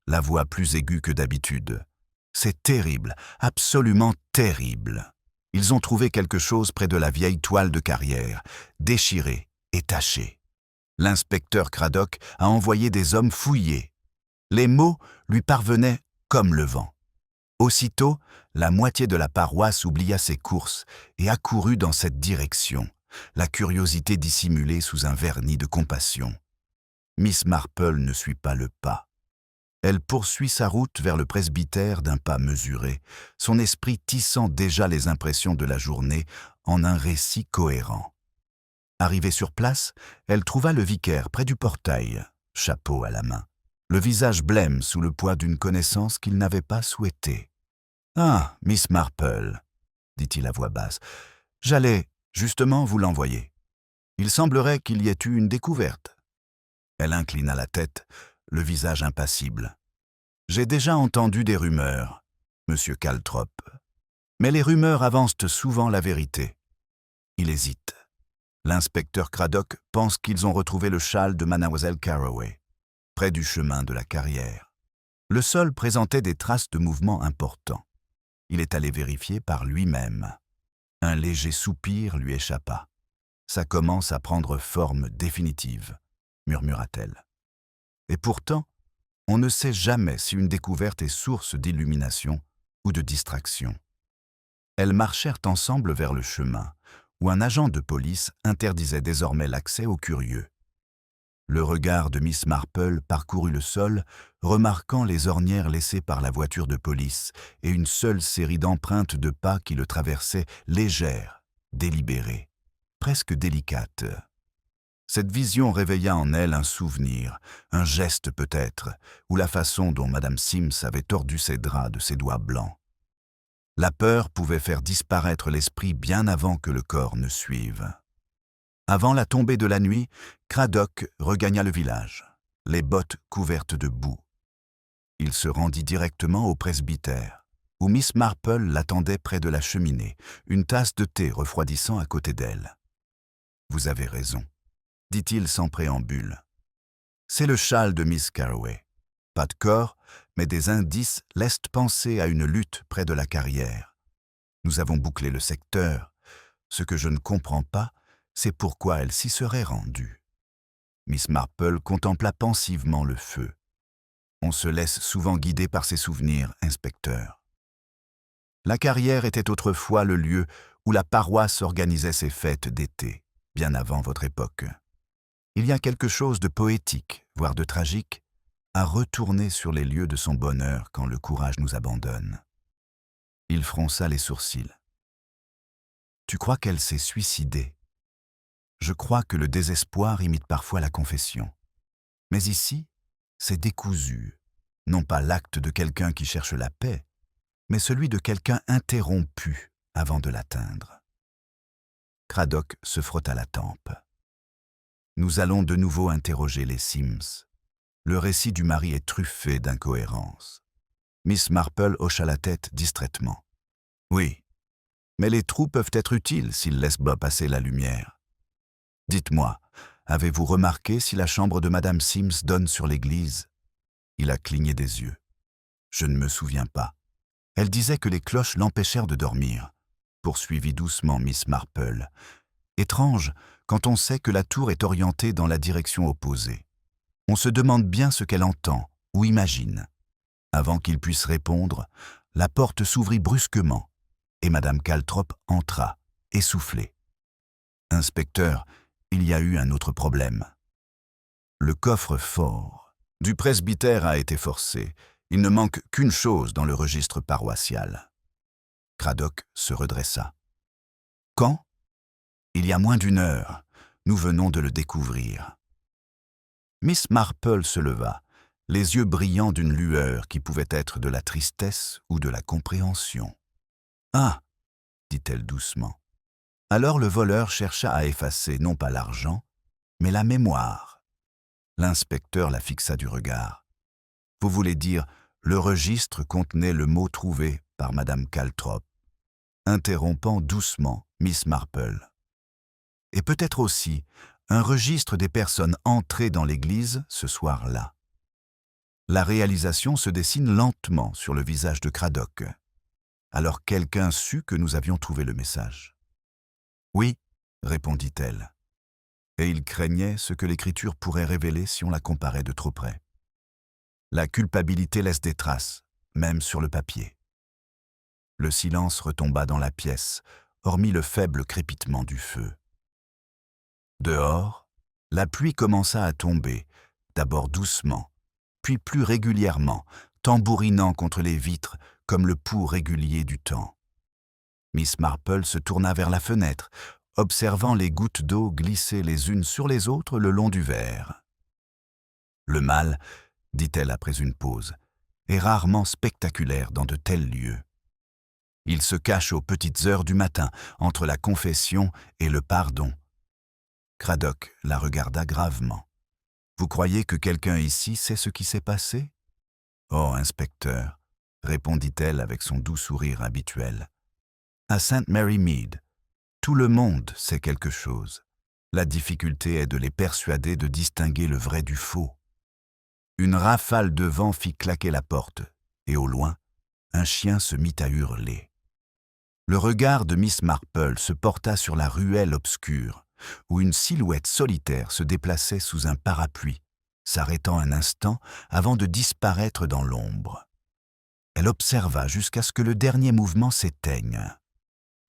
la voix plus aiguë que d'habitude. « C'est terrible, absolument terrible. Ils ont trouvé quelque chose près de la vieille toile de carrière, déchirée et tachée. L'inspecteur Craddock a envoyé des hommes fouiller. Les mots lui parvenaient comme le vent. Aussitôt, la moitié de la paroisse oublia ses courses et accourut dans cette direction, la curiosité dissimulée sous un vernis de compassion. Miss Marple ne suit pas le pas. Elle poursuit sa route vers le presbytère d'un pas mesuré, son esprit tissant déjà les impressions de la journée en un récit cohérent. Arrivée sur place, elle trouva le vicaire près du portail, chapeau à la main, le visage blême sous le poids d'une connaissance qu'il n'avait pas souhaitée. « Ah, Miss Marple, dit-il à voix basse, j'allais justement vous l'envoyer. Il semblerait qu'il y ait eu une découverte. » Elle inclina la tête, le visage impassible. « J'ai déjà entendu des rumeurs, monsieur Caltrop, mais les rumeurs avancent souvent la vérité. » Il hésite. L'inspecteur Craddock pense qu'ils ont retrouvé le châle de mademoiselle Carroway, près du chemin de la carrière. Le sol présentait des traces de mouvements importants. Il est allé vérifier par lui-même. Un léger soupir lui échappa. « Ça commence à prendre forme définitive », murmura-t-elle. Et pourtant, on ne sait jamais si une découverte est source d'illumination ou de distraction. Elles marchèrent ensemble vers le chemin, où un agent de police interdisait désormais l'accès aux curieux. Le regard de Miss Marple parcourut le sol, remarquant les ornières laissées par la voiture de police et une seule série d'empreintes de pas qui le traversaient, légères, délibérées, presque délicates. Cette vision réveilla en elle un souvenir, un geste peut-être, ou la façon dont Madame Sims avait tordu ses draps de ses doigts blancs. La peur pouvait faire disparaître l'esprit bien avant que le corps ne suive. Avant la tombée de la nuit, Craddock regagna le village, les bottes couvertes de boue. Il se rendit directement au presbytère, où Miss Marple l'attendait près de la cheminée, une tasse de thé refroidissant à côté d'elle. « Vous avez raison », dit-il sans préambule. « C'est le châle de Miss Carroway. Pas de corps, mais des indices laissent penser à une lutte près de la carrière. Nous avons bouclé le secteur. Ce que je ne comprends pas, c'est pourquoi elle s'y serait rendue. » Miss Marple contempla pensivement le feu. « On se laisse souvent guider par ses souvenirs, inspecteur. La carrière était autrefois le lieu où la paroisse organisait ses fêtes d'été, bien avant votre époque. Il y a quelque chose de poétique, voire de tragique, à retourner sur les lieux de son bonheur quand le courage nous abandonne. » Il fronça les sourcils. « Tu crois qu'elle s'est suicidée ? Je crois que le désespoir imite parfois la confession. Mais ici, c'est décousu, non pas l'acte de quelqu'un qui cherche la paix, mais celui de quelqu'un interrompu avant de l'atteindre. » Craddock se frotta la tempe. « Nous allons de nouveau interroger les Sims. Le récit du mari est truffé d'incohérences. » Miss Marple hocha la tête distraitement. « Oui, mais les trous peuvent être utiles s'ils laissent bas passer la lumière. Dites-moi, avez-vous remarqué si la chambre de Madame Sims donne sur l'église ?» Il a cligné des yeux. « Je ne me souviens pas. Elle disait que les cloches l'empêchèrent de dormir. » Poursuivit doucement Miss Marple. « Étrange, quand on sait que la tour est orientée dans la direction opposée. On se demande bien ce qu'elle entend ou imagine. » Avant qu'il puisse répondre, la porte s'ouvrit brusquement et Madame Caltrop entra, essoufflée. « Inspecteur, il y a eu un autre problème. Le coffre-fort du presbytère a été forcé. Il ne manque qu'une chose dans le registre paroissial. » Craddock se redressa. « Quand ? » ?»« Il y a moins d'une heure. Nous venons de le découvrir. » Miss Marple se leva, les yeux brillants d'une lueur qui pouvait être de la tristesse ou de la compréhension. « Ah !» dit-elle doucement. Alors le voleur chercha à effacer non pas l'argent, mais la mémoire. L'inspecteur la fixa du regard. « Vous voulez dire, le registre contenait le mot trouvé par Madame Caltrop, interrompant doucement Miss Marple. Et peut-être aussi un registre des personnes entrées dans l'église ce soir-là. » La réalisation se dessine lentement sur le visage de Craddock. Alors quelqu'un sut que nous avions trouvé le message. « Oui, » répondit-elle. Et il craignait ce que l'écriture pourrait révéler si on la comparait de trop près. La culpabilité laisse des traces, même sur le papier. Le silence retomba dans la pièce, hormis le faible crépitement du feu. Dehors, la pluie commença à tomber, d'abord doucement, puis plus régulièrement, tambourinant contre les vitres comme le pouls régulier du temps. Miss Marple se tourna vers la fenêtre, observant les gouttes d'eau glisser les unes sur les autres le long du verre. « Le mal, » dit-elle après une pause, « est rarement spectaculaire dans de tels lieux. Il se cache aux petites heures du matin, entre la confession et le pardon. » Craddock la regarda gravement. « Vous croyez que quelqu'un ici sait ce qui s'est passé ? » ?»« Oh, inspecteur, » répondit-elle avec son doux sourire habituel. « À St. Mary Mead, tout le monde sait quelque chose. La difficulté est de les persuader de distinguer le vrai du faux. Une rafale de vent fit claquer la porte, et au loin, un chien se mit à hurler. Le regard de Miss Marple se porta sur la ruelle obscure, où une silhouette solitaire se déplaçait sous un parapluie, s'arrêtant un instant avant de disparaître dans l'ombre. Elle observa jusqu'à ce que le dernier mouvement s'éteigne.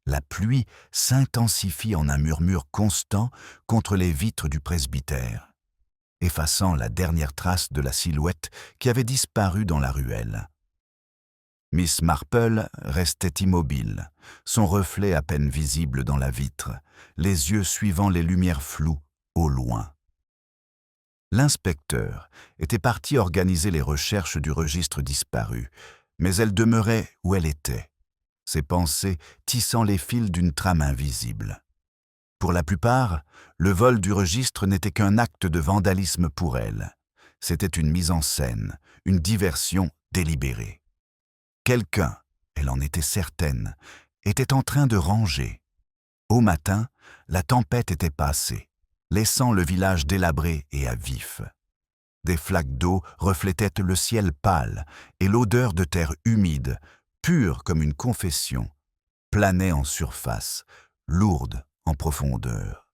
La pluie s'intensifie en un murmure constant contre les vitres du presbytère, effaçant la dernière trace de la silhouette qui avait disparu dans la ruelle. Miss Marple restait immobile, son reflet à peine visible dans la vitre, les yeux suivant les lumières floues au loin. L'inspecteur était parti organiser les recherches du registre disparu, mais elle demeurait où elle était, ses pensées tissant les fils d'une trame invisible. Pour la plupart, le vol du registre n'était qu'un acte de vandalisme pour elle. C'était une mise en scène, une diversion délibérée. Quelqu'un, elle en était certaine, était en train de ranger. Au matin, la tempête était passée, laissant le village délabré et à vif. Des flaques d'eau reflétaient le ciel pâle et l'odeur de terre humide, pure comme une confession, planait en surface, lourde en profondeur.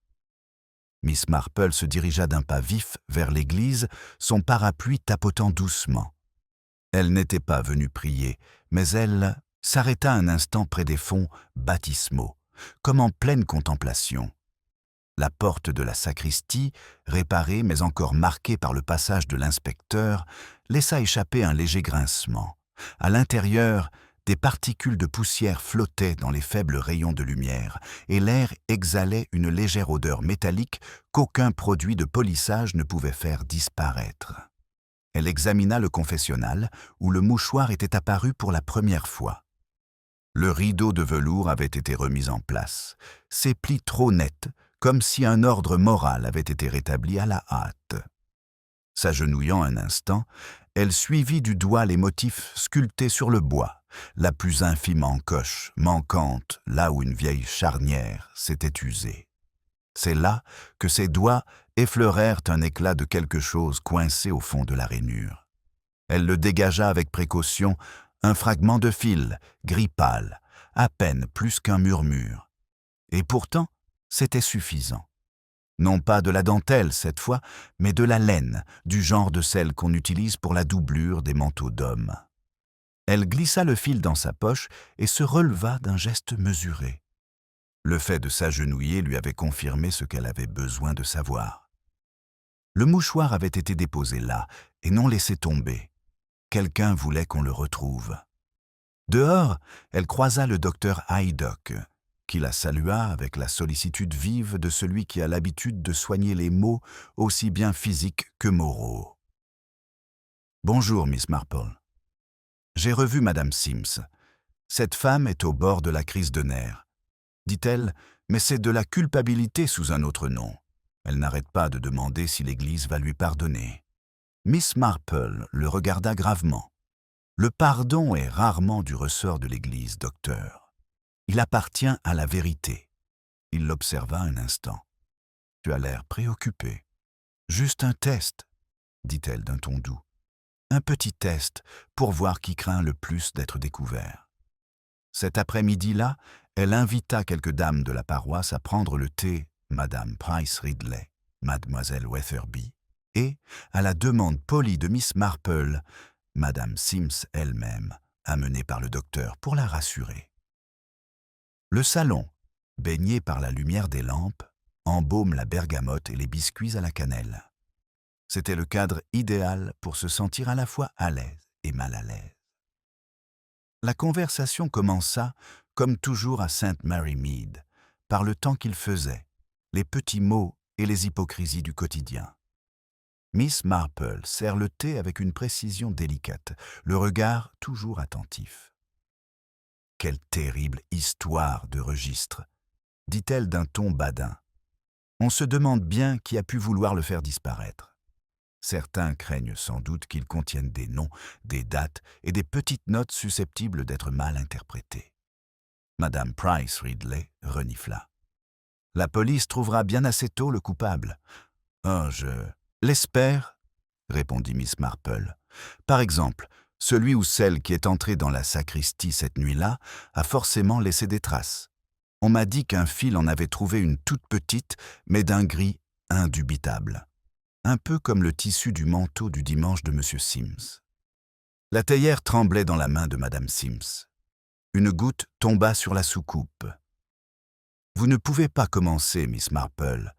Miss Marple se dirigea d'un pas vif vers l'église, son parapluie tapotant doucement. Elle n'était pas venue prier, mais elle s'arrêta un instant près des fonds baptismaux, comme en pleine contemplation. La porte de la sacristie, réparée mais encore marquée par le passage de l'inspecteur, laissa échapper un léger grincement. À l'intérieur, des particules de poussière flottaient dans les faibles rayons de lumière, et l'air exhalait une légère odeur métallique qu'aucun produit de polissage ne pouvait faire disparaître. Elle examina le confessionnal, où le mouchoir était apparu pour la première fois. Le rideau de velours avait été remis en place, ses plis trop nets, comme si un ordre moral avait été rétabli à la hâte. S'agenouillant un instant, elle suivit du doigt les motifs sculptés sur le bois, la plus infime encoche, manquante là où une vieille charnière s'était usée. C'est là que ses doigts effleurèrent un éclat de quelque chose coincé au fond de la rainure. Elle le dégagea avec précaution, un fragment de fil, gris pâle, à peine plus qu'un murmure. Et pourtant, c'était suffisant. Non pas de la dentelle cette fois, mais de la laine, du genre de celle qu'on utilise pour la doublure des manteaux d'hommes. Elle glissa le fil dans sa poche et se releva d'un geste mesuré. Le fait de s'agenouiller lui avait confirmé ce qu'elle avait besoin de savoir. Le mouchoir avait été déposé là et non laissé tomber. Quelqu'un voulait qu'on le retrouve. Dehors, elle croisa le docteur Haydock, qui la salua avec la sollicitude vive de celui qui a l'habitude de soigner les maux aussi bien physiques que moraux. « Bonjour, Miss Marple. J'ai revu Madame Sims. Cette femme est au bord de la crise de nerfs. Dit-elle, mais c'est de la culpabilité sous un autre nom. Elle n'arrête pas de demander si l'Église va lui pardonner. » Miss Marple le regarda gravement. « Le pardon est rarement du ressort de l'Église, docteur. Il appartient à la vérité. » Il l'observa un instant. « Tu as l'air préoccupé. »« Juste un test, » dit-elle d'un ton doux. « Un petit test pour voir qui craint le plus d'être découvert. » Cet après-midi-là, elle invita quelques dames de la paroisse à prendre le thé Madame Price Ridley, Mademoiselle Wetherby, et, à la demande polie de Miss Marple, Madame Sims elle-même, amenée par le docteur pour la rassurer. Le salon, baigné par la lumière des lampes, embaume la bergamote et les biscuits à la cannelle. C'était le cadre idéal pour se sentir à la fois à l'aise et mal à l'aise. La conversation commença, comme toujours à St. Mary Mead, par le temps qu'il faisait, les petits mots et les hypocrisies du quotidien. Miss Marple sert le thé avec une précision délicate, le regard toujours attentif. « Quelle terrible histoire de registre !» dit-elle d'un ton badin. « On se demande bien qui a pu vouloir le faire disparaître. Certains craignent sans doute qu'il contienne des noms, des dates et des petites notes susceptibles d'être mal interprétées. » Madame Price Ridley renifla. La police trouvera bien assez tôt le coupable. Oh, je l'espère, répondit Miss Marple. Par exemple, celui ou celle qui est entré dans la sacristie cette nuit-là a forcément laissé des traces. On m'a dit qu'un fil en avait trouvé une toute petite, mais d'un gris indubitable. Un peu comme le tissu du manteau du dimanche de M. Sims. La théière tremblait dans la main de Madame Sims. Une goutte tomba sur la soucoupe. « Vous ne pouvez pas commencer, Miss Marple. »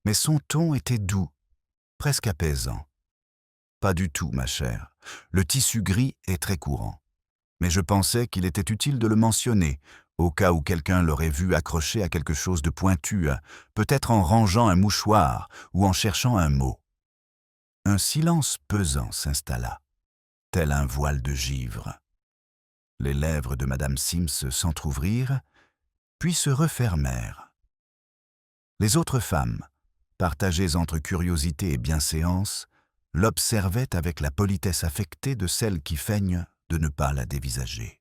Mais son ton était doux, presque apaisant. « Pas du tout, ma chère. Le tissu gris est très courant. Mais je pensais qu'il était utile de le mentionner, au cas où quelqu'un l'aurait vu accroché à quelque chose de pointu, peut-être en rangeant un mouchoir ou en cherchant un mot. » Un silence pesant s'installa, tel un voile de givre. Les lèvres de Madame Sims s'entr'ouvrirent, puis se refermèrent. Les autres femmes, partagées entre curiosité et bienséance, l'observaient avec la politesse affectée de celles qui feignent de ne pas la dévisager.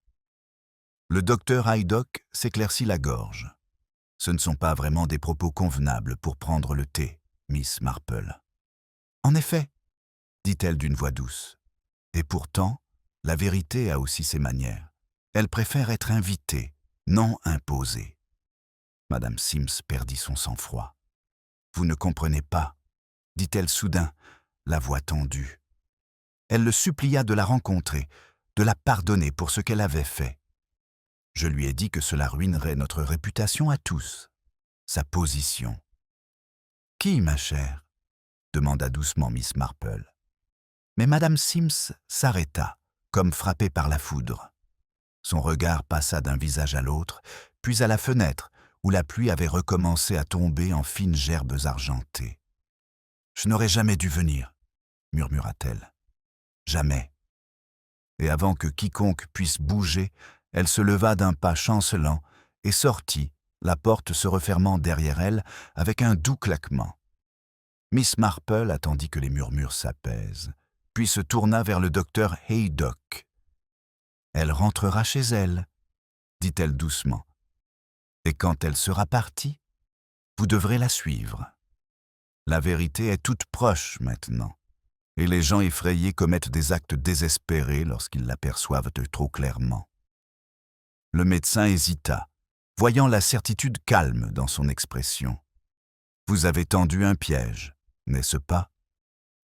Le docteur Haydock s'éclaircit la gorge. « Ce ne sont pas vraiment des propos convenables pour prendre le thé, Miss Marple. »« En effet, dit-elle d'une voix douce. Et pourtant, la vérité a aussi ses manières. Elle préfère être invitée, non imposée. » Madame Sims perdit son sang-froid. « Vous ne comprenez pas, dit-elle soudain, la voix tendue. Elle le supplia de la rencontrer, de la pardonner pour ce qu'elle avait fait. Je lui ai dit que cela ruinerait notre réputation à tous, sa position. « Qui, ma chère ?» demanda doucement Miss Marple. Mais Madame Sims s'arrêta, comme frappée par la foudre. Son regard passa d'un visage à l'autre, puis à la fenêtre, où la pluie avait recommencé à tomber en fines gerbes argentées. « Je n'aurais jamais dû venir, » murmura-t-elle. « Jamais. » Et avant que quiconque puisse bouger, elle se leva d'un pas chancelant et sortit, la porte se refermant derrière elle avec un doux claquement. Miss Marple attendit que les murmures s'apaisent, puis se tourna vers le docteur Haydock. « Elle rentrera chez elle, » dit-elle doucement. « Et quand elle sera partie, vous devrez la suivre. La vérité est toute proche maintenant, et les gens effrayés commettent des actes désespérés lorsqu'ils l'aperçoivent trop clairement. » Le médecin hésita, voyant la certitude calme dans son expression. « Vous avez tendu un piège, n'est-ce pas ?»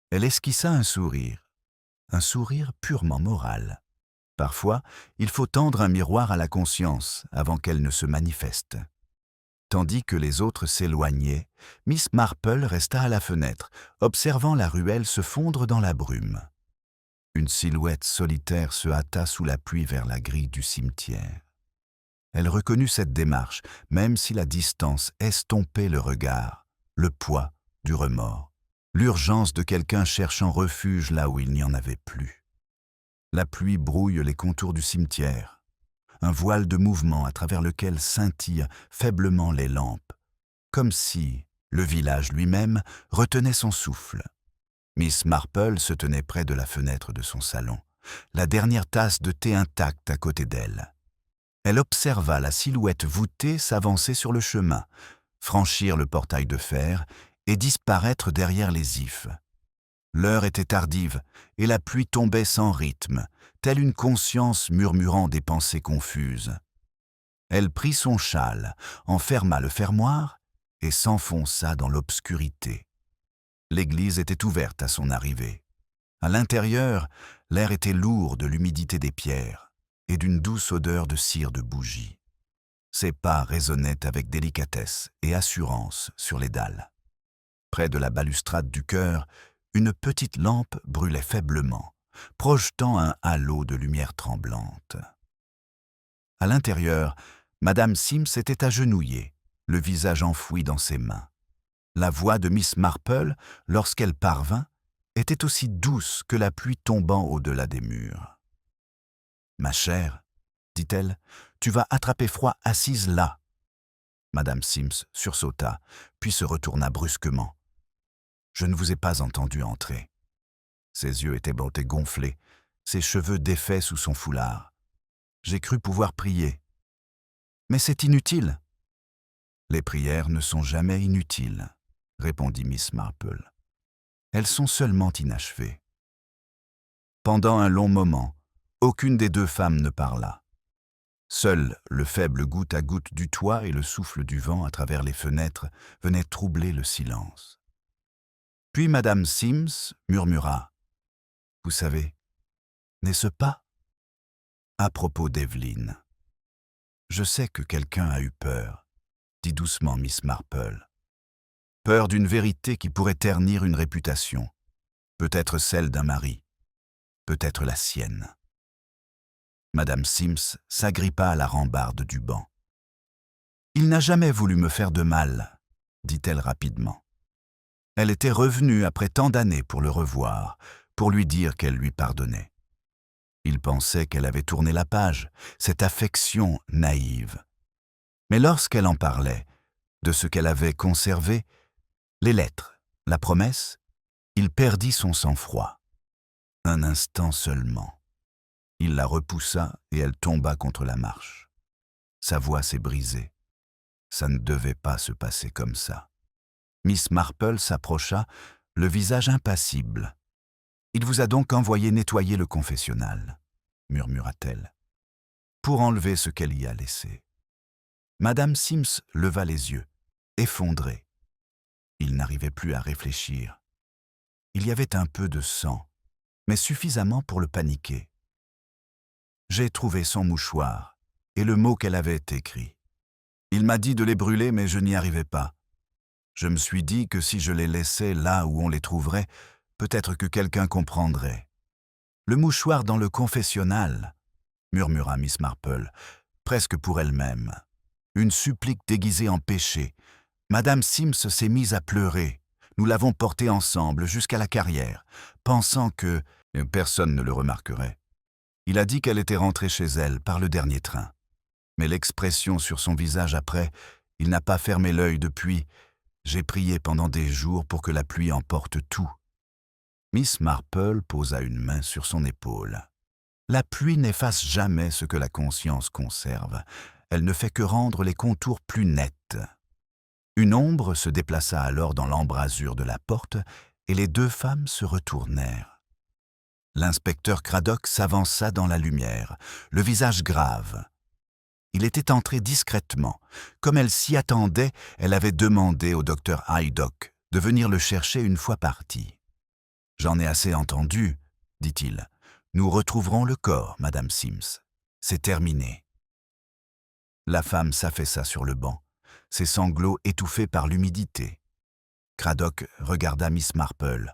Elle esquissa un sourire purement moral. Parfois, il faut tendre un miroir à la conscience avant qu'elle ne se manifeste. Tandis que les autres s'éloignaient, Miss Marple resta à la fenêtre, observant la ruelle se fondre dans la brume. Une silhouette solitaire se hâta sous la pluie vers la grille du cimetière. Elle reconnut cette démarche, même si la distance estompait le regard, le poids du remords, l'urgence de quelqu'un cherchant refuge là où il n'y en avait plus. La pluie brouille les contours du cimetière, un voile de mouvement à travers lequel scintillent faiblement les lampes, comme si le village lui-même retenait son souffle. Miss Marple se tenait près de la fenêtre de son salon, la dernière tasse de thé intacte à côté d'elle. Elle observa la silhouette voûtée s'avancer sur le chemin, franchir le portail de fer et disparaître derrière les ifs. L'heure était tardive et la pluie tombait sans rythme, telle une conscience murmurant des pensées confuses. Elle prit son châle, en ferma le fermoir et s'enfonça dans l'obscurité. L'église était ouverte à son arrivée. À l'intérieur, l'air était lourd de l'humidité des pierres et d'une douce odeur de cire de bougie. Ses pas résonnaient avec délicatesse et assurance sur les dalles. Près de la balustrade du chœur, une petite lampe brûlait faiblement, projetant un halo de lumière tremblante. À l'intérieur, Madame Sims était agenouillée, le visage enfoui dans ses mains. La voix de Miss Marple, lorsqu'elle parvint, était aussi douce que la pluie tombant au-delà des murs. « Ma chère, dit-elle, tu vas attraper froid assise là. » Madame Sims sursauta, puis se retourna brusquement. « Je ne vous ai pas entendu entrer. » Ses yeux étaient bottés gonflés, ses cheveux défaits sous son foulard. J'ai cru pouvoir prier. « Mais c'est inutile. » Les prières ne sont jamais inutiles, répondit Miss Marple. Elles sont seulement inachevées. Pendant un long moment, aucune des deux femmes ne parla. Seul le faible goutte à goutte du toit et le souffle du vent à travers les fenêtres venaient troubler le silence. Puis Madame Sims murmura « Vous savez, n'est-ce pas à propos d'Evelyn? Je sais que quelqu'un a eu peur, dit doucement Miss Marple. Peur d'une vérité qui pourrait ternir une réputation, peut-être celle d'un mari, peut-être la sienne. » Madame Sims s'agrippa à la rambarde du banc. « Il n'a jamais voulu me faire de mal, » dit-elle rapidement. Elle était revenue après tant d'années pour le revoir, pour lui dire qu'elle lui pardonnait. Il pensait qu'elle avait tourné la page, cette affection naïve. Mais lorsqu'elle en parlait, de ce qu'elle avait conservé, les lettres, la promesse, il perdit son sang-froid. Un instant seulement. Il la repoussa et elle tomba contre la marche. Sa voix s'est brisée. Ça ne devait pas se passer comme ça. Miss Marple s'approcha, le visage impassible. « Il vous a donc envoyé nettoyer le confessionnal, » murmura-t-elle, pour enlever ce qu'elle y a laissé. Madame Sims leva les yeux, effondrée. Il n'arrivait plus à réfléchir. Il y avait un peu de sang, mais suffisamment pour le paniquer. J'ai trouvé son mouchoir et le mot qu'elle avait écrit. Il m'a dit de les brûler, mais je n'y arrivais pas. Je me suis dit que si je les laissais là où on les trouverait, peut-être que quelqu'un comprendrait. « Le mouchoir dans le confessionnal » murmura Miss Marple, presque pour elle-même. Une supplique déguisée en péché. Madame Sims s'est mise à pleurer. Nous l'avons porté ensemble jusqu'à la carrière, pensant que personne ne le remarquerait. Il a dit qu'elle était rentrée chez elle par le dernier train. Mais l'expression sur son visage après, il n'a pas fermé l'œil depuis. J'ai prié pendant des jours pour que la pluie emporte tout. Miss Marple posa une main sur son épaule. La pluie n'efface jamais ce que la conscience conserve. Elle ne fait que rendre les contours plus nets. Une ombre se déplaça alors dans l'embrasure de la porte et les deux femmes se retournèrent. L'inspecteur Craddock s'avança dans la lumière, le visage grave. Il était entré discrètement. Comme elle s'y attendait, elle avait demandé au docteur Haydock de venir le chercher une fois parti. « J'en ai assez entendu, » dit-il. « Nous retrouverons le corps, Madame Sims. C'est terminé. » La femme s'affaissa sur le banc, ses sanglots étouffés par l'humidité. Craddock regarda Miss Marple,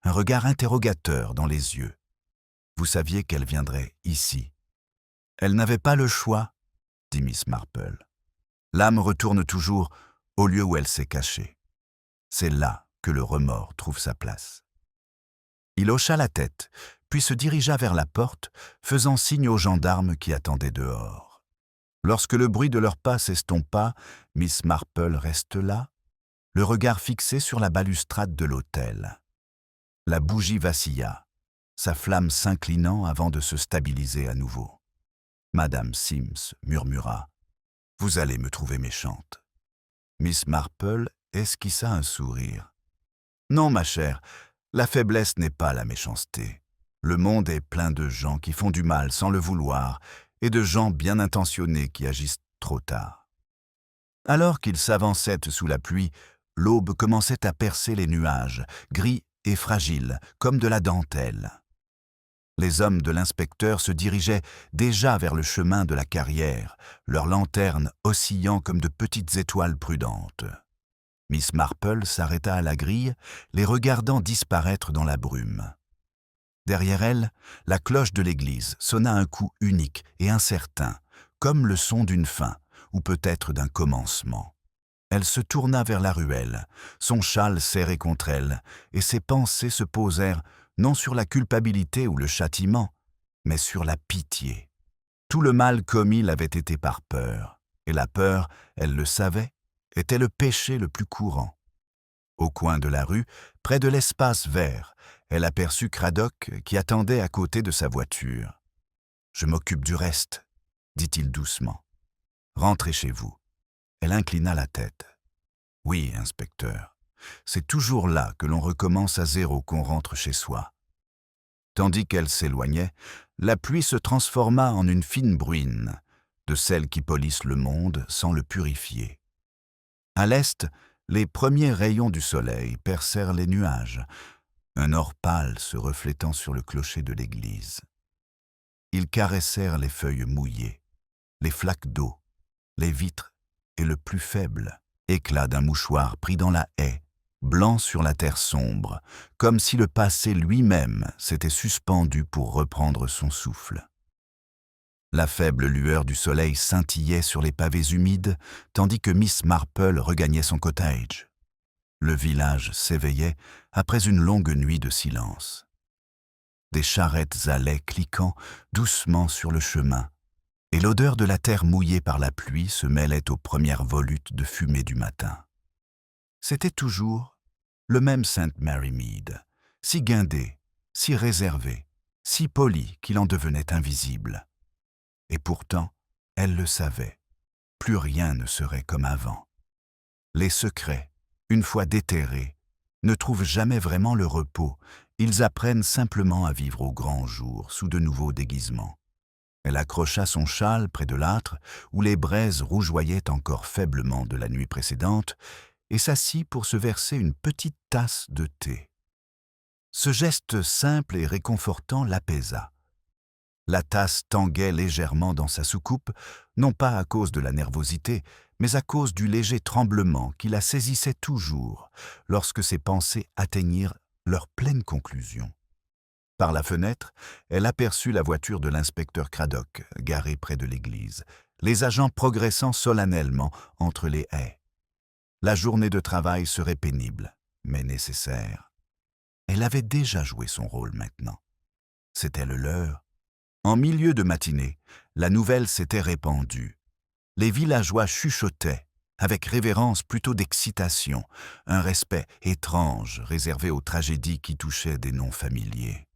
un regard interrogateur dans les yeux. « Vous saviez qu'elle viendrait ici. » « Elle n'avait pas le choix, » dit Miss Marple. « L'âme retourne toujours au lieu où elle s'est cachée. C'est là que le remords trouve sa place. » Il hocha la tête, puis se dirigea vers la porte, faisant signe aux gendarmes qui attendaient dehors. Lorsque le bruit de leurs pas s'estompa, Miss Marple reste là, le regard fixé sur la balustrade de l'autel. La bougie vacilla, sa flamme s'inclinant avant de se stabiliser à nouveau. Madame Sims murmura « Vous allez me trouver méchante. » Miss Marple esquissa un sourire. « Non, ma chère, la faiblesse n'est pas la méchanceté. Le monde est plein de gens qui font du mal sans le vouloir et de gens bien intentionnés qui agissent trop tard. » Alors qu'ils s'avançaient sous la pluie, l'aube commençait à percer les nuages, gris et fragiles, comme de la dentelle. Les hommes de l'inspecteur se dirigeaient déjà vers le chemin de la carrière, leurs lanternes oscillant comme de petites étoiles prudentes. Miss Marple s'arrêta à la grille, les regardant disparaître dans la brume. Derrière elle, la cloche de l'église sonna un coup unique et incertain, comme le son d'une fin, ou peut-être d'un commencement. Elle se tourna vers la ruelle, son châle serré contre elle, et ses pensées se posèrent non sur la culpabilité ou le châtiment, mais sur la pitié. Tout le mal commis l'avait été par peur, et la peur, elle le savait, était le péché le plus courant. Au coin de la rue, près de l'espace vert, elle aperçut Craddock qui attendait à côté de sa voiture. « Je m'occupe du reste, » dit-il doucement. « Rentrez chez vous. Elle inclina la tête. « Oui, inspecteur. C'est toujours là que l'on recommence à zéro qu'on rentre chez soi. » Tandis qu'elle s'éloignait, la pluie se transforma en une fine bruine, de celles qui polissent le monde sans le purifier. À l'est, les premiers rayons du soleil percèrent les nuages, un or pâle se reflétant sur le clocher de l'église. Ils caressèrent les feuilles mouillées, les flaques d'eau, les vitres et le plus faible éclat d'un mouchoir pris dans la haie, blanc sur la terre sombre, comme si le passé lui-même s'était suspendu pour reprendre son souffle. La faible lueur du soleil scintillait sur les pavés humides, tandis que Miss Marple regagnait son cottage. Le village s'éveillait après une longue nuit de silence. Des charrettes allaient cliquant doucement sur le chemin, et l'odeur de la terre mouillée par la pluie se mêlait aux premières volutes de fumée du matin. C'était toujours le même St. Mary Mead, si guindé, si réservé, si poli qu'il en devenait invisible. Et pourtant, elle le savait, plus rien ne serait comme avant. Les secrets, une fois déterrés, ne trouvent jamais vraiment le repos, ils apprennent simplement à vivre au grand jour sous de nouveaux déguisements. Elle accrocha son châle près de l'âtre, où les braises rougeoyaient encore faiblement de la nuit précédente, et s'assit pour se verser une petite tasse de thé. Ce geste simple et réconfortant l'apaisa. La tasse tanguait légèrement dans sa soucoupe, non pas à cause de la nervosité, mais à cause du léger tremblement qui la saisissait toujours lorsque ses pensées atteignirent leur pleine conclusion. Par la fenêtre, elle aperçut la voiture de l'inspecteur Craddock, garée près de l'église, les agents progressant solennellement entre les haies. La journée de travail serait pénible, mais nécessaire. Elle avait déjà joué son rôle maintenant. C'était le leur. En milieu de matinée, la nouvelle s'était répandue. Les villageois chuchotaient, avec révérence plutôt d'excitation, un respect étrange réservé aux tragédies qui touchaient des noms familiers.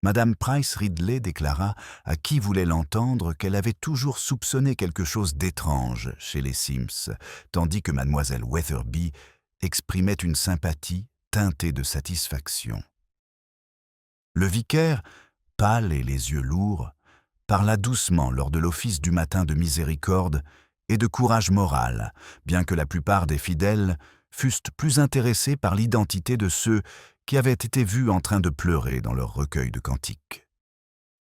Madame Price Ridley déclara à qui voulait l'entendre qu'elle avait toujours soupçonné quelque chose d'étrange chez les Sims, tandis que mademoiselle Weatherby exprimait une sympathie teintée de satisfaction. Le vicaire, pâle et les yeux lourds, parla doucement lors de l'office du matin de miséricorde et de courage moral, bien que la plupart des fidèles fussent plus intéressés par l'identité de ceux qui avaient été vus en train de pleurer dans leur recueil de cantiques.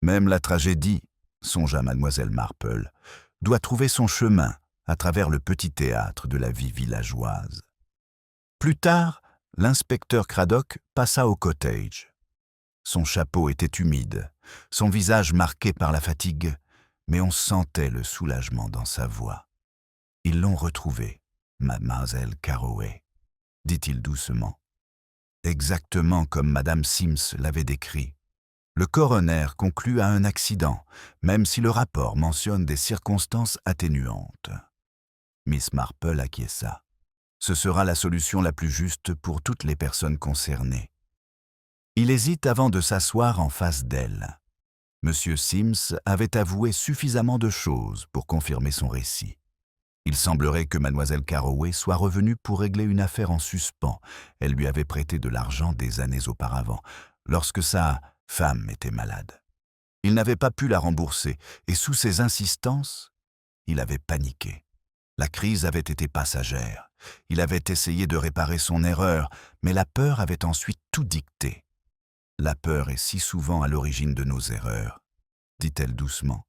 Même la tragédie, songea mademoiselle Marple, doit trouver son chemin à travers le petit théâtre de la vie villageoise. Plus tard, l'inspecteur Craddock passa au cottage. Son chapeau était humide, son visage marqué par la fatigue, mais on sentait le soulagement dans sa voix. « Ils l'ont retrouvée, mademoiselle Carroway, » dit-il doucement. Exactement comme madame Sims l'avait décrit. Le coroner conclut à un accident, même si le rapport mentionne des circonstances atténuantes. Miss Marple acquiesça. Ce sera la solution la plus juste pour toutes les personnes concernées. Il hésite avant de s'asseoir en face d'elle. Monsieur Sims avait avoué suffisamment de choses pour confirmer son récit. Il semblerait que mademoiselle Carroway soit revenue pour régler une affaire en suspens. Elle lui avait prêté de l'argent des années auparavant, lorsque sa femme était malade. Il n'avait pas pu la rembourser, et sous ses insistances, il avait paniqué. La crise avait été passagère. Il avait essayé de réparer son erreur, mais la peur avait ensuite tout dicté. « La peur est si souvent à l'origine de nos erreurs, » dit-elle doucement.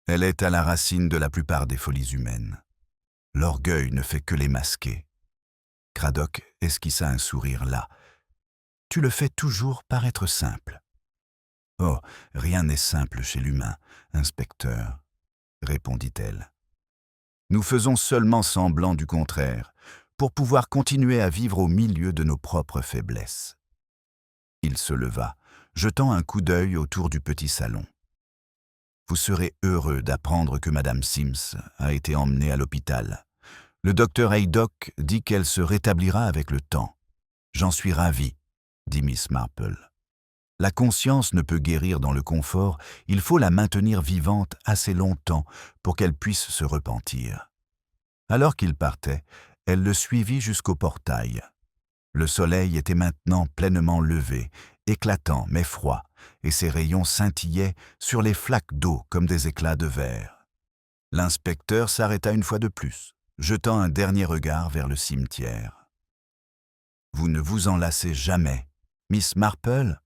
Elle est à la racine de la plupart des folies humaines. L'orgueil ne fait que les masquer. Craddock esquissa un sourire las. « Tu le fais toujours paraître simple. »« Oh, rien n'est simple chez l'humain, inspecteur, » répondit-elle. « Nous faisons seulement semblant du contraire, pour pouvoir continuer à vivre au milieu de nos propres faiblesses. » Il se leva, jetant un coup d'œil autour du petit salon. Vous serez heureux d'apprendre que madame Sims a été emmenée à l'hôpital. Le docteur Haydock dit qu'elle se rétablira avec le temps. J'en suis ravi, dit Miss Marple. La conscience ne peut guérir dans le confort, il faut la maintenir vivante assez longtemps pour qu'elle puisse se repentir. Alors qu'il partait, elle le suivit jusqu'au portail. Le soleil était maintenant pleinement levé, éclatant mais froid, et ses rayons scintillaient sur les flaques d'eau comme des éclats de verre. L'inspecteur s'arrêta une fois de plus, jetant un dernier regard vers le cimetière. « Vous ne vous en lassez jamais, Miss Marple ?»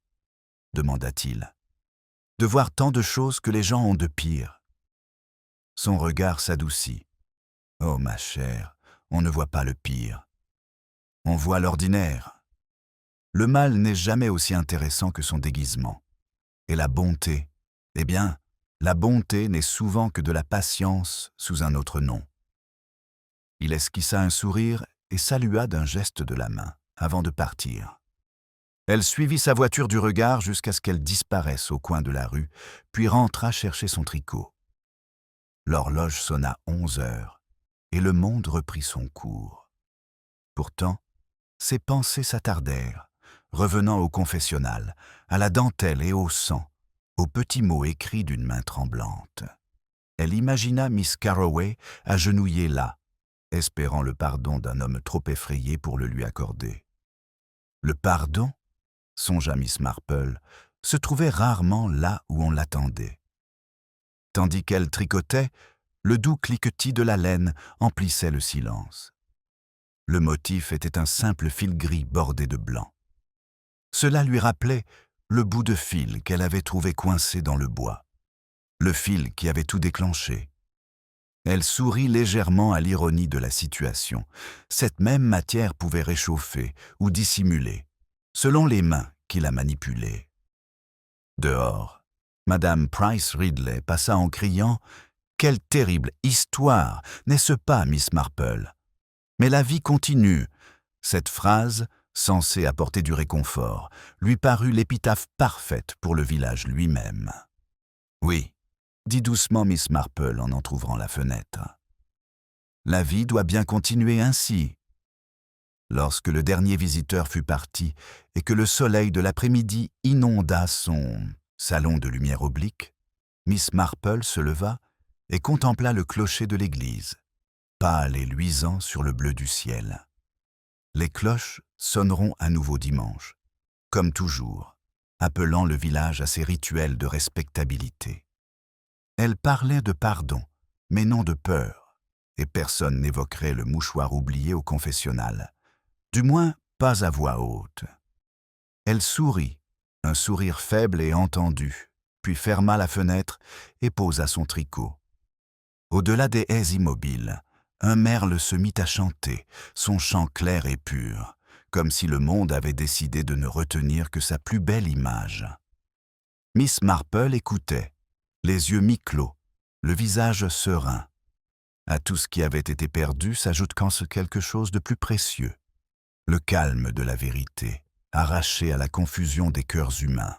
demanda-t-il. « De voir tant de choses que les gens ont de pire. » Son regard s'adoucit. « Oh, ma chère, on ne voit pas le pire. On voit l'ordinaire. Le mal n'est jamais aussi intéressant que son déguisement. Et la bonté, eh bien, la bonté n'est souvent que de la patience sous un autre nom. » Il esquissa un sourire et salua d'un geste de la main, avant de partir. Elle suivit sa voiture du regard jusqu'à ce qu'elle disparaisse au coin de la rue, puis rentra chercher son tricot. L'horloge sonna 11 heures, et le monde reprit son cours. Pourtant, ses pensées s'attardèrent, revenant au confessionnal, à la dentelle et au sang, aux petits mots écrits d'une main tremblante. Elle imagina Miss Carroway agenouillée là, espérant le pardon d'un homme trop effrayé pour le lui accorder. Le pardon, songea Miss Marple, se trouvait rarement là où on l'attendait. Tandis qu'elle tricotait, le doux cliquetis de la laine emplissait le silence. Le motif était un simple fil gris bordé de blanc. Cela lui rappelait le bout de fil qu'elle avait trouvé coincé dans le bois, le fil qui avait tout déclenché. Elle sourit légèrement à l'ironie de la situation. Cette même matière pouvait réchauffer ou dissimuler, selon les mains qui la manipulaient. Dehors, Madame Price Ridley passa en criant « Quelle terrible histoire, n'est-ce pas, Miss Marple ? Mais la vie continue !» Cette phrase, censée apporter du réconfort, lui parut l'épitaphe parfaite pour le village lui-même. « Oui, » dit doucement Miss Marple en entr'ouvrant la fenêtre. « La vie doit bien continuer ainsi. » Lorsque le dernier visiteur fut parti et que le soleil de l'après-midi inonda son salon de lumière oblique, Miss Marple se leva et contempla le clocher de l'église, pâle et luisant sur le bleu du ciel. Les cloches sonneront à nouveau dimanche, comme toujours, appelant le village à ses rituels de respectabilité. Elle parlait de pardon, mais non de peur, et personne n'évoquerait le mouchoir oublié au confessionnal, du moins pas à voix haute. Elle sourit, un sourire faible et entendu, puis ferma la fenêtre et posa son tricot. Au-delà des haies immobiles, un merle se mit à chanter, son chant clair et pur, comme si le monde avait décidé de ne retenir que sa plus belle image. Miss Marple écoutait, les yeux mi-clos, le visage serein. À tout ce qui avait été perdu s'ajoute quelque chose de plus précieux, le calme de la vérité, arraché à la confusion des cœurs humains.